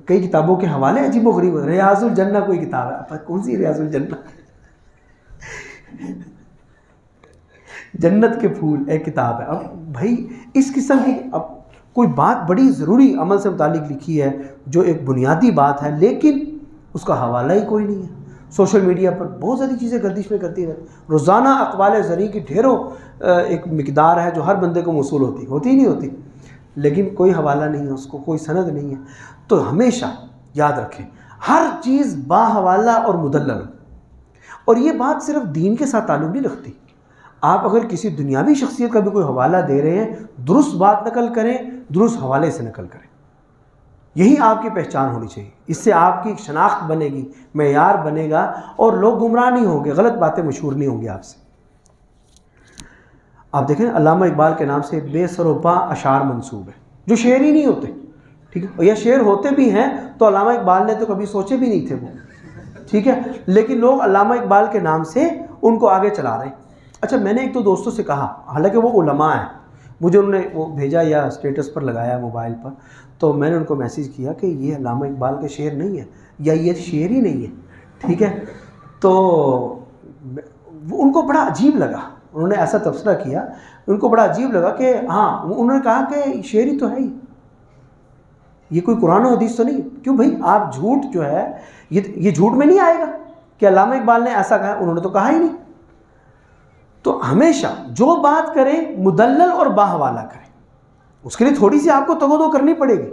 کئی کتابوں کے حوالے عجیب و غریب، ریاض الجنہ کوئی کتاب ہے، کون سی ریاض الجنہ؟ جنت کے پھول ایک کتاب ہے۔ اب بھائی اس قسم کی اب کوئی بات بڑی ضروری عمل سے متعلق لکھی ہے جو ایک بنیادی بات ہے، لیکن اس کا حوالہ ہی کوئی نہیں ہے۔ سوشل میڈیا پر بہت ساری چیزیں گردش میں کرتی رہتی، روزانہ اقوال زرعی کی ڈھیروں ایک مقدار ہے جو ہر بندے کو موصول ہوتی ہی نہیں ہوتی، لیکن کوئی حوالہ نہیں ہے، اس کو کوئی سند نہیں ہے۔ تو ہمیشہ یاد رکھیں ہر چیز باحوالہ اور مدلل، اور یہ بات صرف دین کے ساتھ تعلق نہیں رکھتی۔ آپ اگر کسی دنیاوی شخصیت کا بھی کوئی حوالہ دے رہے ہیں، درست بات نقل کریں، درست حوالے سے نقل کریں، یہی آپ کی پہچان ہونی چاہیے۔ اس سے آپ کی شناخت بنے گی، معیار بنے گا، اور لوگ گمراہ نہیں ہوں گے، غلط باتیں مشہور نہیں ہوں گی آپ سے۔ آپ دیکھیں علامہ اقبال کے نام سے بے سروپا اشعار منسوب ہے جو شعر ہی نہیں ہوتے، ٹھیک ہے؟ یا شعر ہوتے بھی ہیں تو علامہ اقبال نے تو کبھی سوچے بھی نہیں تھے وہ، ٹھیک ہے؟ لیکن لوگ علامہ اقبال کے نام سے ان کو آگے چلا رہے ہیں۔ اچھا، میں نے ایک دو دوستوں سے کہا، حالانکہ وہ علماء ہیں، مجھے انہوں نے وہ بھیجا یا اسٹیٹس پر لگایا موبائل پر، تو میں نے ان کو میسیج کیا کہ یہ علامہ اقبال کے شعر نہیں ہے، یا یہ شعر ہی نہیں ہے، ٹھیک ہے؟ تو ان کو بڑا عجیب لگا، انہوں نے ایسا تبصرہ کیا، ان کو بڑا عجیب لگا کہ ہاں، انہوں نے کہا کہ شعر ہی تو ہے ہی، یہ کوئی قرآن و حدیث تو نہیں۔ کیوں بھائی، آپ جھوٹ جو ہے یہ جھوٹ میں نہیں آئے گا کہ علامہ اقبال نے ایسا کہا، انہوں نے تو کہا ہی نہیں۔ تو ہمیشہ جو بات کریں مدلل اور باحوالہ کریں، اس کے لیے تھوڑی سی آپ کو تگودو کرنی پڑے گی۔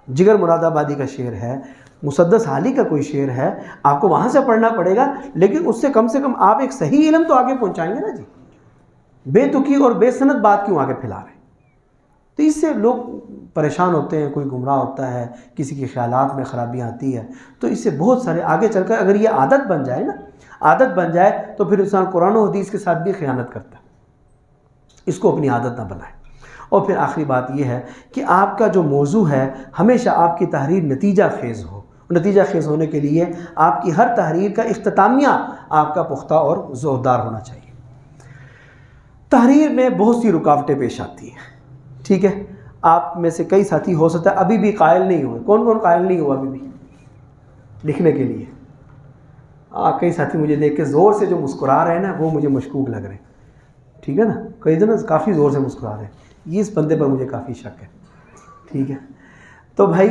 جگر مراد آبادی کا شعر ہے، مسدس حالی کا کوئی شعر ہے، آپ کو وہاں سے پڑھنا پڑے گا، لیکن اس سے کم آپ ایک صحیح علم تو آگے پہنچائیں گے نا جی۔ بے تکی اور بے سند بات کیوں آگے پھیلا رہے ہیں؟ تو اس سے لوگ پریشان ہوتے ہیں، کوئی گمراہ ہوتا ہے، کسی کے خیالات میں خرابی آتی ہے، تو اس سے بہت سارے آگے چل کر اگر یہ عادت بن جائے نا، عادت بن جائے تو پھر انسان قرآن و حدیث کے ساتھ بھی خیانت کرتا ہے۔ اس کو اپنی عادت نہ بنائے۔ اور پھر آخری بات یہ ہے کہ آپ کا جو موضوع ہے ہمیشہ آپ کی تحریر نتیجہ خیز ہو۔ نتیجہ خیز ہونے کے لیے آپ کی ہر تحریر کا اختتامیہ آپ کا پختہ اور زوردار ہونا چاہیے۔ تحریر میں بہت سی رکاوٹیں پیش آتی ہیں، ٹھیک ہے؟ آپ میں سے کئی ساتھی ہو سکتا ہے ابھی بھی قائل نہیں ہوئے۔ کون کون قائل نہیں ہوا ابھی بھی لکھنے کے لیے؟ کئی ساتھی مجھے دیکھ کے زور سے جو مسکرا رہے ہیں نا، وہ مجھے مشکوک لگ رہے ہیں، ٹھیک ہے نا؟ کئی دن کافی زور سے مسکرا رہے ہیں، یہ اس بندے پر مجھے کافی شک ہے، ٹھیک ہے؟ تو بھائی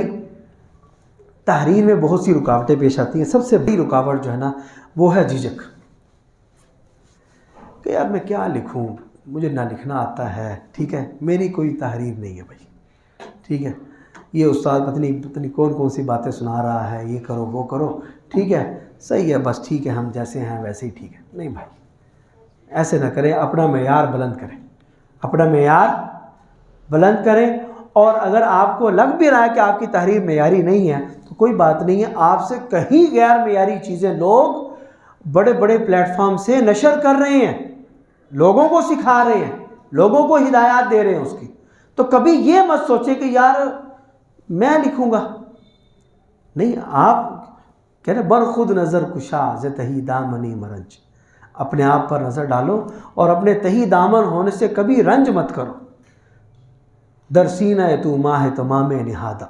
تحریر میں بہت سی رکاوٹیں پیش آتی ہیں۔ سب سے بڑی رکاوٹ جو ہے نا وہ ہے جھجک، کہ یار میں کیا لکھوں، مجھے نہ لکھنا آتا ہے، ٹھیک ہے؟ میری کوئی تحریر نہیں ہے بھائی، ٹھیک ہے؟ یہ استاد پتہ نہیں کون سی باتیں سنا رہا ہے، یہ کرو وہ کرو، ٹھیک ہے؟ صحیح ہے، بس ٹھیک ہے، ہم جیسے ہیں ویسے ہی ٹھیک ہے۔ نہیں بھائی، ایسے نہ کریں، اپنا معیار بلند کریں، اپنا معیار بلند کریں۔ اور اگر آپ کو لگ بھی رہا ہے کہ آپ کی تحریر معیاری نہیں ہے تو کوئی بات نہیں ہے، آپ سے کہیں غیر معیاری چیزیں لوگ بڑے بڑے پلیٹ فارم سے نشر کر رہے ہیں، لوگوں کو سکھا رہے ہیں، لوگوں کو ہدایات دے رہے ہیں اس کی۔ تو کبھی یہ مت سوچیں کہ یار میں لکھوں گا، نہیں، آپ کہہ رہے بر خود نظر کشا ز تہی دامنی مرنج، اپنے آپ پر نظر ڈالو اور اپنے تہی دامن ہونے سے کبھی رنج مت کرو۔ در سینہ تو ماہ تمام نہادہ،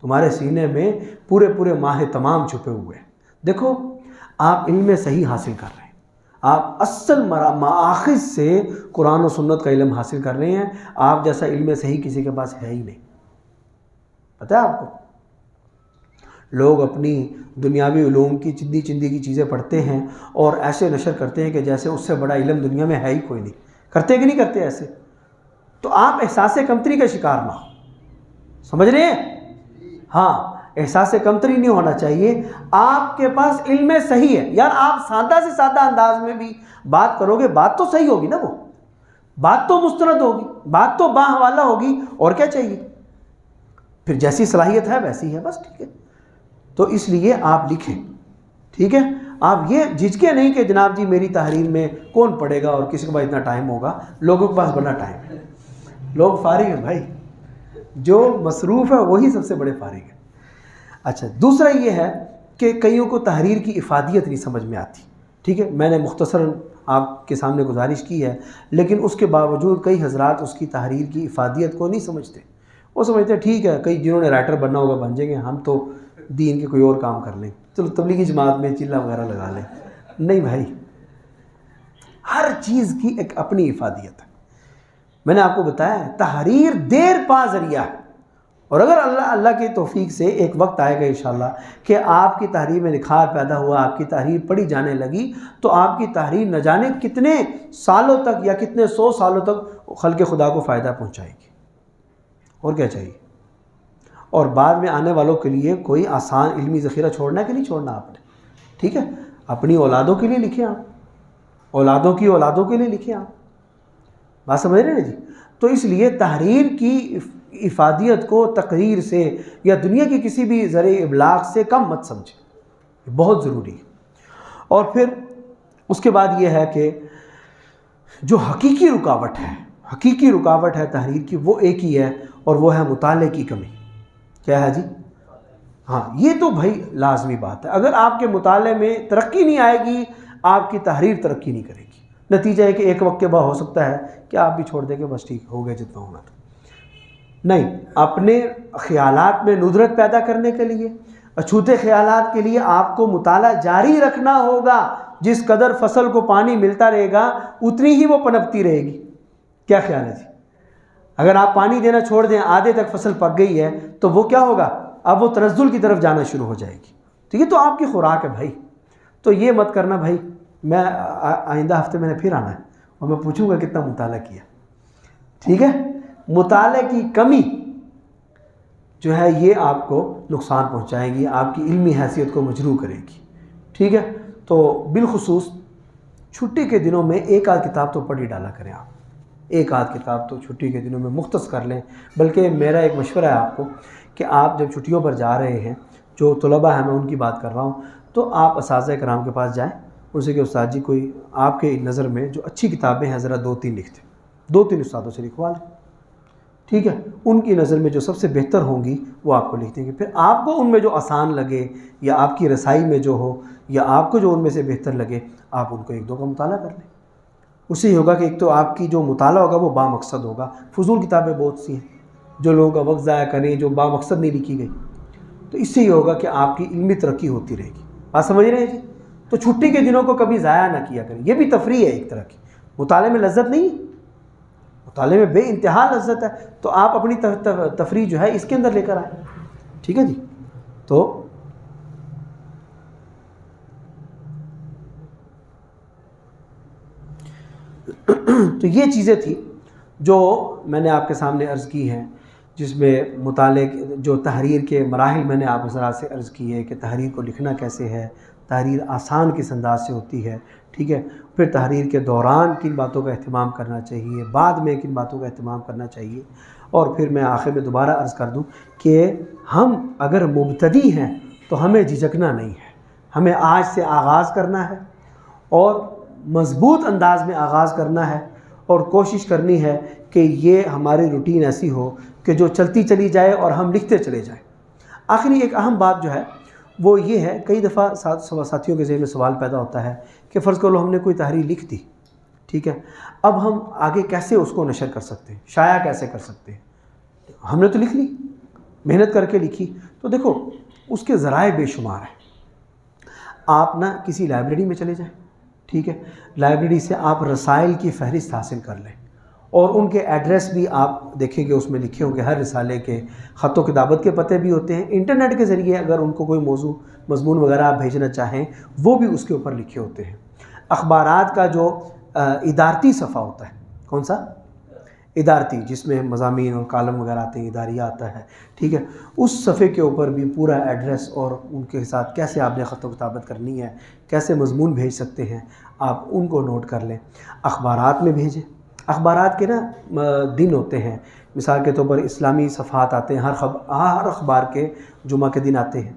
تمہارے سینے میں پورے ماہ تمام چھپے ہوئے ہیں۔ دیکھو آپ علم صحیح حاصل کر رہے ہیں، آپ اصل مآخذ سے قرآن و سنت کا علم حاصل کر رہے ہیں، آپ جیسا علم صحیح کسی کے پاس ہے ہی نہیں۔ پتہ ہے آپ کو، لوگ اپنی دنیاوی علوم کی چندی کی چیزیں پڑھتے ہیں اور ایسے نشر کرتے ہیں کہ جیسے اس سے بڑا علم دنیا میں ہے ہی کوئی نہیں۔ کرتے کہ نہیں کرتے ایسے؟ تو آپ احساس کمتری کا شکار نہ ہو، سمجھ رہے ہیں؟ ہاں، احساس کمتری نہیں ہونا چاہیے۔ آپ کے پاس علم صحیح ہے، یار آپ سادہ سے سادہ انداز میں بھی بات کرو گے، بات تو صحیح ہوگی نا، وہ بات تو مستند ہوگی، بات تو باحوالہ ہوگی، اور کیا چاہیے؟ پھر جیسی صلاحیت ہے ویسی ہے، بس ٹھیک ہے۔ تو اس لیے آپ لکھیں، ٹھیک ہے. آپ یہ جھجکے نہیں کہ جناب جی میری تحریر میں کون پڑھے گا اور کسی کے پاس اتنا ٹائم ہوگا. لوگوں کے پاس بڑا ٹائم ہے، لوگ فارغ ہیں بھائی، جو مصروف ہے وہی سب سے بڑے فارغ ہیں. اچھا، دوسرا یہ ہے کہ کئیوں کو تحریر کی افادیت نہیں سمجھ میں آتی. ٹھیک ہے، میں نے مختصراً آپ کے سامنے گزارش کی ہے، لیکن اس کے باوجود کئی حضرات اس کی تحریر کی افادیت کو نہیں سمجھتے. وہ سمجھتے ہیں ٹھیک ہے، کئی جنہوں نے رائٹر بننا ہوگا بن جائیں گے، ہم تو دین کے کوئی اور کام کر لیں، چلو تبلیغی جماعت میں چلہ وغیرہ لگا لیں. نہیں بھائی، ہر چیز کی ایک اپنی افادیت ہے. میں نے آپ کو بتایا ہے تحریر دیر پا ذریعہ ہے، اور اگر اللہ کی توفیق سے ایک وقت آئے گا انشاءاللہ کہ آپ کی تحریر میں نکھار پیدا ہوا، آپ کی تحریر پڑھی جانے لگی، تو آپ کی تحریر نہ جانے کتنے سالوں تک یا کتنے 100 سالوں تک خلق خدا کو فائدہ پہنچائے گی. اور کیا چاہیے؟ اور بعد میں آنے والوں کے لیے کوئی آسان علمی ذخیرہ چھوڑنا ہے کہ نہیں چھوڑنا آپ نے. ٹھیک ہے، اپنی اولادوں کے لیے لکھیں، آپ اولادوں کی اولادوں کے لیے لکھیں. آپ بات سمجھ رہے ہیں جی؟ تو اس لیے تحریر کی افادیت کو تقریر سے یا دنیا کی کسی بھی ذریعہ ابلاغ سے کم مت سمجھیں، بہت ضروری ہے. اور پھر اس کے بعد یہ ہے کہ جو حقیقی رکاوٹ ہے تحریر کی، وہ ایک ہی ہے، اور وہ ہے مطالعے کی کمی. کیا ہے جی؟ ہاں، یہ تو بھائی لازمی بات ہے. اگر آپ کے مطالعے میں ترقی نہیں آئے گی، آپ کی تحریر ترقی نہیں کرے گی. نتیجہ ہے کہ ایک وقت کے بعد ہو سکتا ہے کہ آپ بھی چھوڑ دیں کہ بس ٹھیک ہو گیا جتنا ہونا تھا. نہیں، اپنے خیالات میں ندرت پیدا کرنے کے لیے، اچھوتے خیالات کے لیے آپ کو مطالعہ جاری رکھنا ہوگا. جس قدر فصل کو پانی ملتا رہے گا اتنی ہی وہ پنپتی رہے گی. کیا خیال ہے جی؟ اگر آپ پانی دینا چھوڑ دیں، آدھے تک فصل پک گئی ہے، تو وہ کیا ہوگا؟ اب وہ تنزل کی طرف جانا شروع ہو جائے گی. تو یہ تو آپ کی خوراک ہے بھائی. تو یہ مت کرنا بھائی. میں آئندہ ہفتے میں نے پھر آنا ہے اور میں پوچھوں گا کتنا مطالعہ کیا. ٹھیک ہے؟ مطالعے کی کمی جو ہے یہ آپ کو نقصان پہنچائے گی، آپ کی علمی حیثیت کو مجروح کرے گی. ٹھیک ہے؟ تو بالخصوص چھٹی کے دنوں میں ایک آدھ کتاب تو پڑھ ہی ڈالا کریں. آپ ایک آدھ کتاب تو چھٹی کے دنوں میں مختص کر لیں. بلکہ میرا ایک مشورہ ہے آپ کو کہ آپ جب چھٹیوں پر جا رہے ہیں، جو طلباء ہیں میں ان کی بات کر رہا ہوں، تو آپ اساتذہ کرام کے پاس جائیں، ان سے کہ استاد جی کوئی آپ کے نظر میں جو اچھی کتابیں ہیں ذرا 2-3 لکھ دیں. 2-3 استادوں سے لکھوا لیں. ٹھیک ہے؟ ان کی نظر میں جو سب سے بہتر ہوں گی وہ آپ کو لکھ دیں گے. پھر آپ کو ان میں جو آسان لگے یا آپ کی رسائی میں جو ہو یا آپ کو جو ان میں سے بہتر لگے، آپ ان کو 1-2 کا مطالعہ کر لیں. اس سے یہ ہوگا کہ ایک تو آپ کی جو مطالعہ ہوگا وہ بامقصد ہوگا. فضول کتابیں بہت سی ہیں جو لوگوں کا وقت ضائع کریں، جو بامقصد نہیں لکھی گئی. تو اس سے یہ ہوگا کہ آپ کی علمی ترقی ہوتی رہے گی. بات سمجھ رہے ہیں جی؟ تو چھٹی کے دنوں کو کبھی ضائع نہ کیا کریں. یہ بھی تفریح ہے ایک طرح کی. مطالعے میں لذت نہیں ہے، مطالعے میں بے انتہا لذت ہے. تو آپ اپنی تفریح جو ہے اس کے اندر لے کر آئیں. ٹھیک ہے جی؟ تو یہ چیزیں تھیں جو میں نے آپ کے سامنے عرض کی ہیں، جس میں مطالعے جو تحریر کے مراحل میں نے آپ کو ذرا سے عرض کی ہے کہ تحریر کو لکھنا کیسے ہے، تحریر آسان کس انداز سے ہوتی ہے. ٹھیک ہے؟ پھر تحریر کے دوران کن باتوں کا اہتمام کرنا چاہیے، بعد میں کن باتوں کا اہتمام کرنا چاہیے. اور پھر میں آخر میں دوبارہ عرض کر دوں کہ ہم اگر مبتدی ہیں تو ہمیں جھجکنا نہیں ہے. ہمیں آج سے آغاز کرنا ہے اور مضبوط انداز میں آغاز کرنا ہے، اور کوشش کرنی ہے کہ یہ ہماری روٹین ایسی ہو کہ جو چلتی چلی جائے اور ہم لکھتے چلے جائیں. آخری ایک اہم بات جو ہے وہ یہ ہے، کئی دفعہ ساتھیوں کے ذہن میں سوال پیدا ہوتا ہے کہ فرض کر لو ہم نے کوئی تحریر لکھ دی، ٹھیک ہے، اب ہم آگے کیسے اس کو نشر کر سکتے ہیں، شائع کیسے کر سکتے ہیں؟ ہم نے تو لکھ لی، محنت کر کے لکھی. تو دیکھو اس کے ذرائع بے شمار ہیں. آپ نہ کسی لائبریری میں چلے جائیں، ٹھیک ہے، لائبریری سے آپ رسائل کی فہرست حاصل کر لیں، اور ان کے ایڈریس بھی آپ دیکھیں گے، اس میں لکھے ہوں گے. ہر رسالے کے خط و کتابت کے پتے بھی ہوتے ہیں. انٹرنیٹ کے ذریعے اگر ان کو کوئی موضوع مضمون وغیرہ آپ بھیجنا چاہیں وہ بھی اس کے اوپر لکھے ہوتے ہیں. اخبارات کا جو ادارتی صفحہ ہوتا ہے، کون سا؟ ادارتی، جس میں مضامین اور کالم وغیرہ آتے ہیں، اداریہ آتا ہے، ٹھیک ہے، اس صفحے کے اوپر بھی پورا ایڈریس اور ان کے ساتھ کیسے آپ نے خط و کتابت کرنی ہے، کیسے مضمون بھیج سکتے ہیں، آپ ان کو نوٹ کر لیں. اخبارات میں بھیجیں. اخبارات کے نا دن ہوتے ہیں، مثال کے طور پر اسلامی صفحات آتے ہیں، ہر اخبار کے جمعہ کے دن آتے ہیں.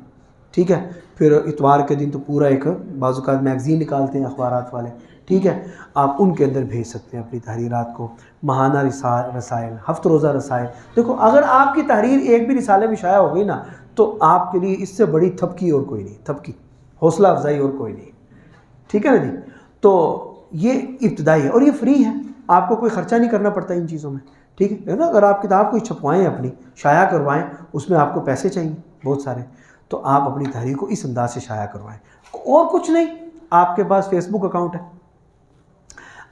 ٹھیک ہے. پھر اتوار کے دن تو پورا ایک بعض اوقات میگزین نکالتے ہیں اخبارات والے, ٹھیک ہے, آپ ان کے اندر بھیج سکتے ہیں اپنی تحریرات کو. ماہانہ رسائل, ہفت روزہ رسائل. دیکھو اگر آپ کی تحریر ایک بھی رسالے میں شائع ہو گئی نا تو آپ کے لیے اس سے بڑی تھپکی اور کوئی نہیں, تھپکی حوصلہ افزائی اور کوئی نہیں, ٹھیک ہے نا جی. تو یہ ابتدائی ہے اور یہ فری ہے, آپ کو کوئی خرچہ نہیں کرنا پڑتا ان چیزوں میں, ٹھیک ہے نا. اگر آپ کتاب کوئی چھپوائیں اپنی شائع کروائیں, اس میں آپ کو پیسے چاہیے بہت سارے, تو آپ اپنی تحریر کو اس انداز سے شائع کروائیں. اور کچھ نہیں, آپ کے پاس فیس بک اکاؤنٹ ہے,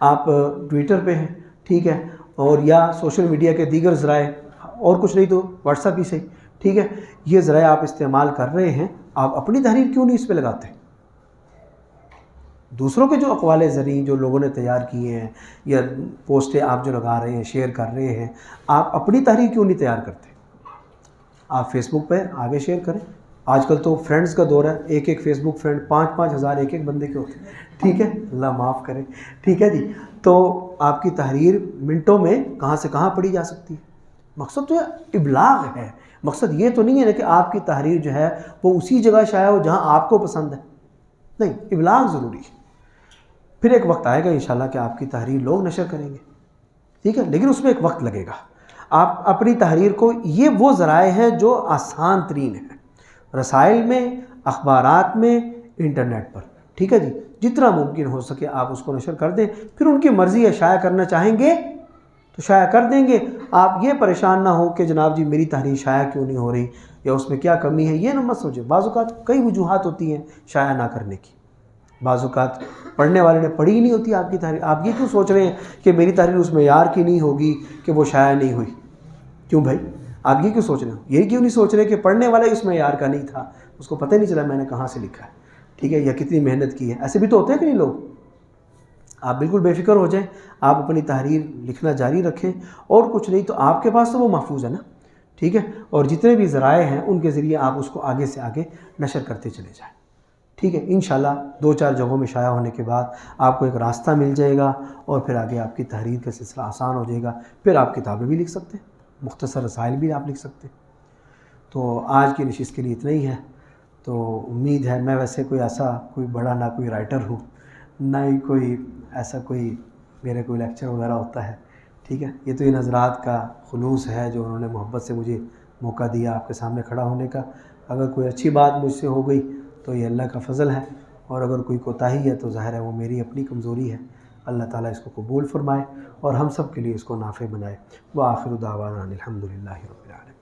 آپ ٹویٹر پہ ہیں, ٹھیک ہے, اور یا سوشل میڈیا کے دیگر ذرائع, اور کچھ نہیں تو واٹس ایپ ہی سے, ٹھیک ہے. یہ ذرائع آپ استعمال کر رہے ہیں, آپ اپنی تحریر کیوں نہیں اس پہ لگاتے؟ دوسروں کے جو اقوال زرعی جو لوگوں نے تیار کیے ہیں یا پوسٹیں آپ جو لگا رہے ہیں, شیئر کر رہے ہیں, آپ اپنی تحریر کیوں نہیں تیار کرتے؟ آپ فیس بک پہ آگے شیئر کریں. آج کل تو فرینڈز کا دور ہے, ایک ایک فیس بک فرینڈ 5-5 ہزار ایک ایک بندے کے ہوتے ہیں, ٹھیک ہے, اللہ معاف کرے, ٹھیک ہے جی. تو آپ کی تحریر منٹوں میں کہاں سے کہاں پڑھی جا سکتی ہے. مقصد تو ابلاغ ہے, مقصد یہ تو نہیں ہے نا کہ آپ کی تحریر جو ہے وہ اسی جگہ شائع ہو جہاں آپ کو پسند ہے, نہیں, ابلاغ ضروری ہے. پھر ایک وقت آئے گا انشاءاللہ کہ آپ کی تحریر لوگ نشر کریں گے, ٹھیک ہے, لیکن اس میں ایک وقت لگے گا. آپ اپنی تحریر کو, یہ وہ ذرائع ہیں جو آسان ترین ہیں, رسائل میں, اخبارات میں, انٹرنیٹ پر, ٹھیک ہے جی. جتنا ممکن ہو سکے آپ اس کو نشر کر دیں. پھر ان کی مرضی ہے, شائع کرنا چاہیں گے تو شائع کر دیں گے. آپ یہ پریشان نہ ہو کہ جناب جی میری تحریر شائع کیوں نہیں ہو رہی یا اس میں کیا کمی ہے, یہ نہ مت سوچیں. بعض اوقات کئی وجوہات ہوتی ہیں شائع نہ کرنے کی. بعض اوقات پڑھنے والے نے پڑھی ہی نہیں ہوتی آپ کی تحریر. آپ یہ کیوں سوچ رہے ہیں کہ میری تحریر اس معیار کی نہیں ہوگی کہ وہ شائع نہیں ہوئی؟ کیوں بھائی, آپ یہ کیوں سوچ رہے ہو؟ یہ کیوں نہیں سوچ رہے کہ پڑھنے والا اس معیار کا نہیں تھا, اس کو پتہ نہیں چلا میں نے کہاں سے لکھا ہے, ٹھیک ہے, یا کتنی محنت کی ہے. ایسے بھی تو ہوتے ہیں کہ نہیں لوگ. آپ بالکل بے فکر ہو جائیں, آپ اپنی تحریر لکھنا جاری رکھیں, اور کچھ نہیں تو آپ کے پاس تو وہ محفوظ ہے نا, ٹھیک ہے. اور جتنے بھی ذرائع ہیں ان کے ذریعے آپ اس کو آگے سے آگے نشر کرتے چلے جائیں, ٹھیک ہے. انشاءاللہ 2-4 جگہوں میں شائع ہونے کے بعد آپ کو ایک راستہ مل جائے گا, اور پھر آگے آپ کی تحریر کا سلسلہ آسان ہو جائے گا. پھر آپ کتابیں بھی لکھ سکتے ہیں, مختصر رسائل بھی آپ لکھ سکتے ہیں. تو آج کی نشست کے لیے اتنا ہی ہے. تو امید ہے, میں ویسے کوئی بڑا نہ کوئی رائٹر ہوں, نہ ہی کوئی ایسا کوئی میرے کوئی لیکچر وغیرہ ہوتا ہے, ٹھیک ہے. یہ تو ان حضرات کا خلوص ہے جو انہوں نے محبت سے مجھے موقع دیا آپ کے سامنے کھڑا ہونے کا. اگر کوئی اچھی بات مجھ سے ہو گئی تو یہ اللہ کا فضل ہے, اور اگر کوئی کوتاہی ہے تو ظاہر ہے وہ میری اپنی کمزوری ہے. اللہ تعالیٰ اس کو قبول فرمائے اور ہم سب کے لیے اس کو نافع بنائے. وآخر دعوانا الحمدللہ رب العالمین.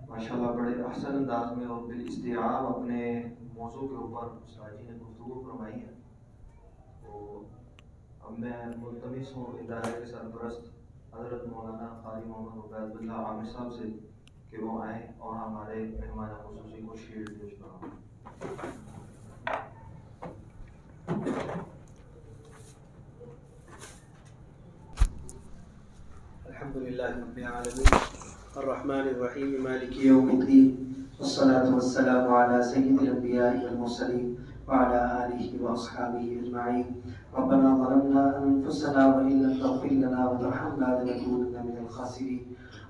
ماشاءاللہ بڑے احسن انداز میں اور بالاستیعاب اپنے موضوع کے اوپر استاد جی نے گفتگو فرمائی ہے. تو اب میں ملتمس ہوں ادارے کے سرپرست حضرت مولانا قاری محمد عبید اللہ عامر صاحب سے کہ وہ آئیں اور ہمارے مہمان خصوصی کو شیلڈ پیش کرائیں. الحمدللہ رب العالمین الرحمن الرحیم مالک یوم الدین والصلاة والسلام علی سید الانبیاء والمرسلین وعلى آلہ واصحابہ اجمعین. ربنا ظلمنا انفسنا وان لم تغفر لنا وترحمنا لنکونن من الخاسرین.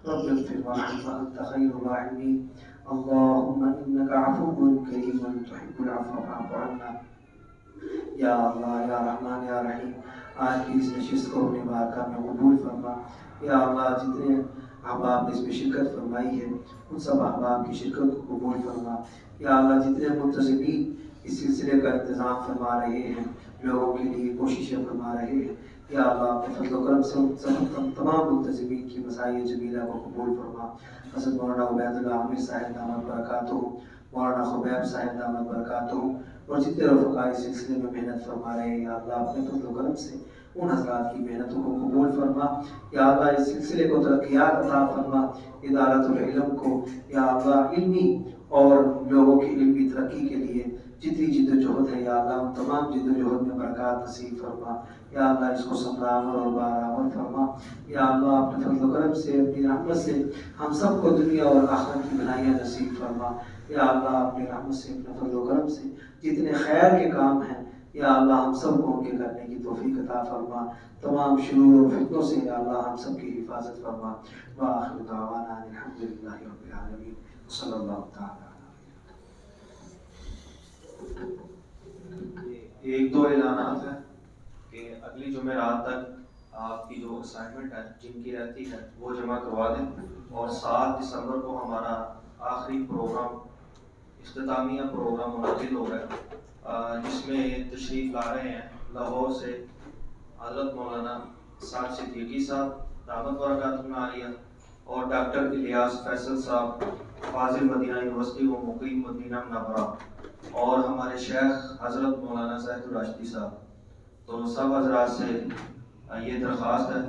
رب اغفر وارحم وانت خیر الراحمین. اللهم انك عفو کریم تحب العفو فاعف عنا. یا اللہ یا رحمان یا رحیم, آج کی اس نشست کو اپنے بارگاہ میں قبول فرما. یا اللہ جتنے احباب نے اس میں شرکت فرمائی ہے ان سب احباب کی شرکت کو قبول فرما. یا اللہ جتنے منتظمین اس سلسلے کا انتظام فرما رہے ہیں, لوگوں کے لیے کوششیں فرما رہے ہیں, یا اللہ اپنے فضل و کرم سے تمام منتظمین کی مساعی جمیلہ کو قبول فرما. حضرت مولانا عبید اللہ عامر صاحب دامت برکاتہ, مولانا خبیب صاحب دامت برکاتہ, اور جتنے رفقاء اس سلسلے میں محنت فرما رہے ہیں, یا اللہ اپنے فضل و کرم سے ان حضرات کی محنتوں کو قبول فرما. یا اللہ اس سلسلے کو ترقیات عطا فرما, ادارت العلم کو یا اللہ علمی اور لوگوں کی علمی ترقی کے لیے جتنی جد و جہد ہے یا اللہ ان تمام جد و جہد میں برکات نصیب فرما. یا اللہ اس کو سمراور اور بارآور فرما. یا اللہ اپنے فضل و کرم سے اپنی رحمت سے ہم سب کو دنیا اور آخرت کی بھلائیاں نصیب فرما. یا اللہ اپنے رحمت سے اپنے فضل و کرم سے جتنے خیر کے کام ہیں یا اللہ ہم سب کو ان کے کرنے کی توفیق عطا فرما. تمام شرور اور فتنوں سے یا اللہ ہم سب کی حفاظت فرما. وآخر دعوانا الحمدللہ رب العالمین. صلی اللہ تعالیٰ. ایک دو اعلانات ہیں کہ اگلی جمعرات تک آپ کی جو اسائنمنٹ ہے جن کی رہتی ہے وہ جمع کروا دیں، اور 7 دسمبر کو ہمارا آخری پروگرام اختتامیہ پروگرام منعقد ہوگا، جس میں تشریف لا رہے ہیں لاہور سے حضرت مولانا سعد صدیقی صاحب دامت برکاتہ عالیہ اور ڈاکٹر الیاس فیصل صاحب فاضل مدینہ یونیورسٹی و مقیم مدینہ منورہ، اور ہمارے شیخ حضرت مولانا زاہد الراشدی صاحب. تو سب حضرات سے یہ درخواست ہے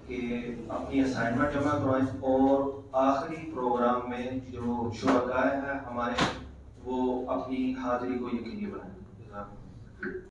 کہ اپنی اسائنمنٹ جمع کروائیں، اور آخری پروگرام میں جو شرکاء ہیں ہمارے وہ اپنی حاضری کو یقینی بنائیں.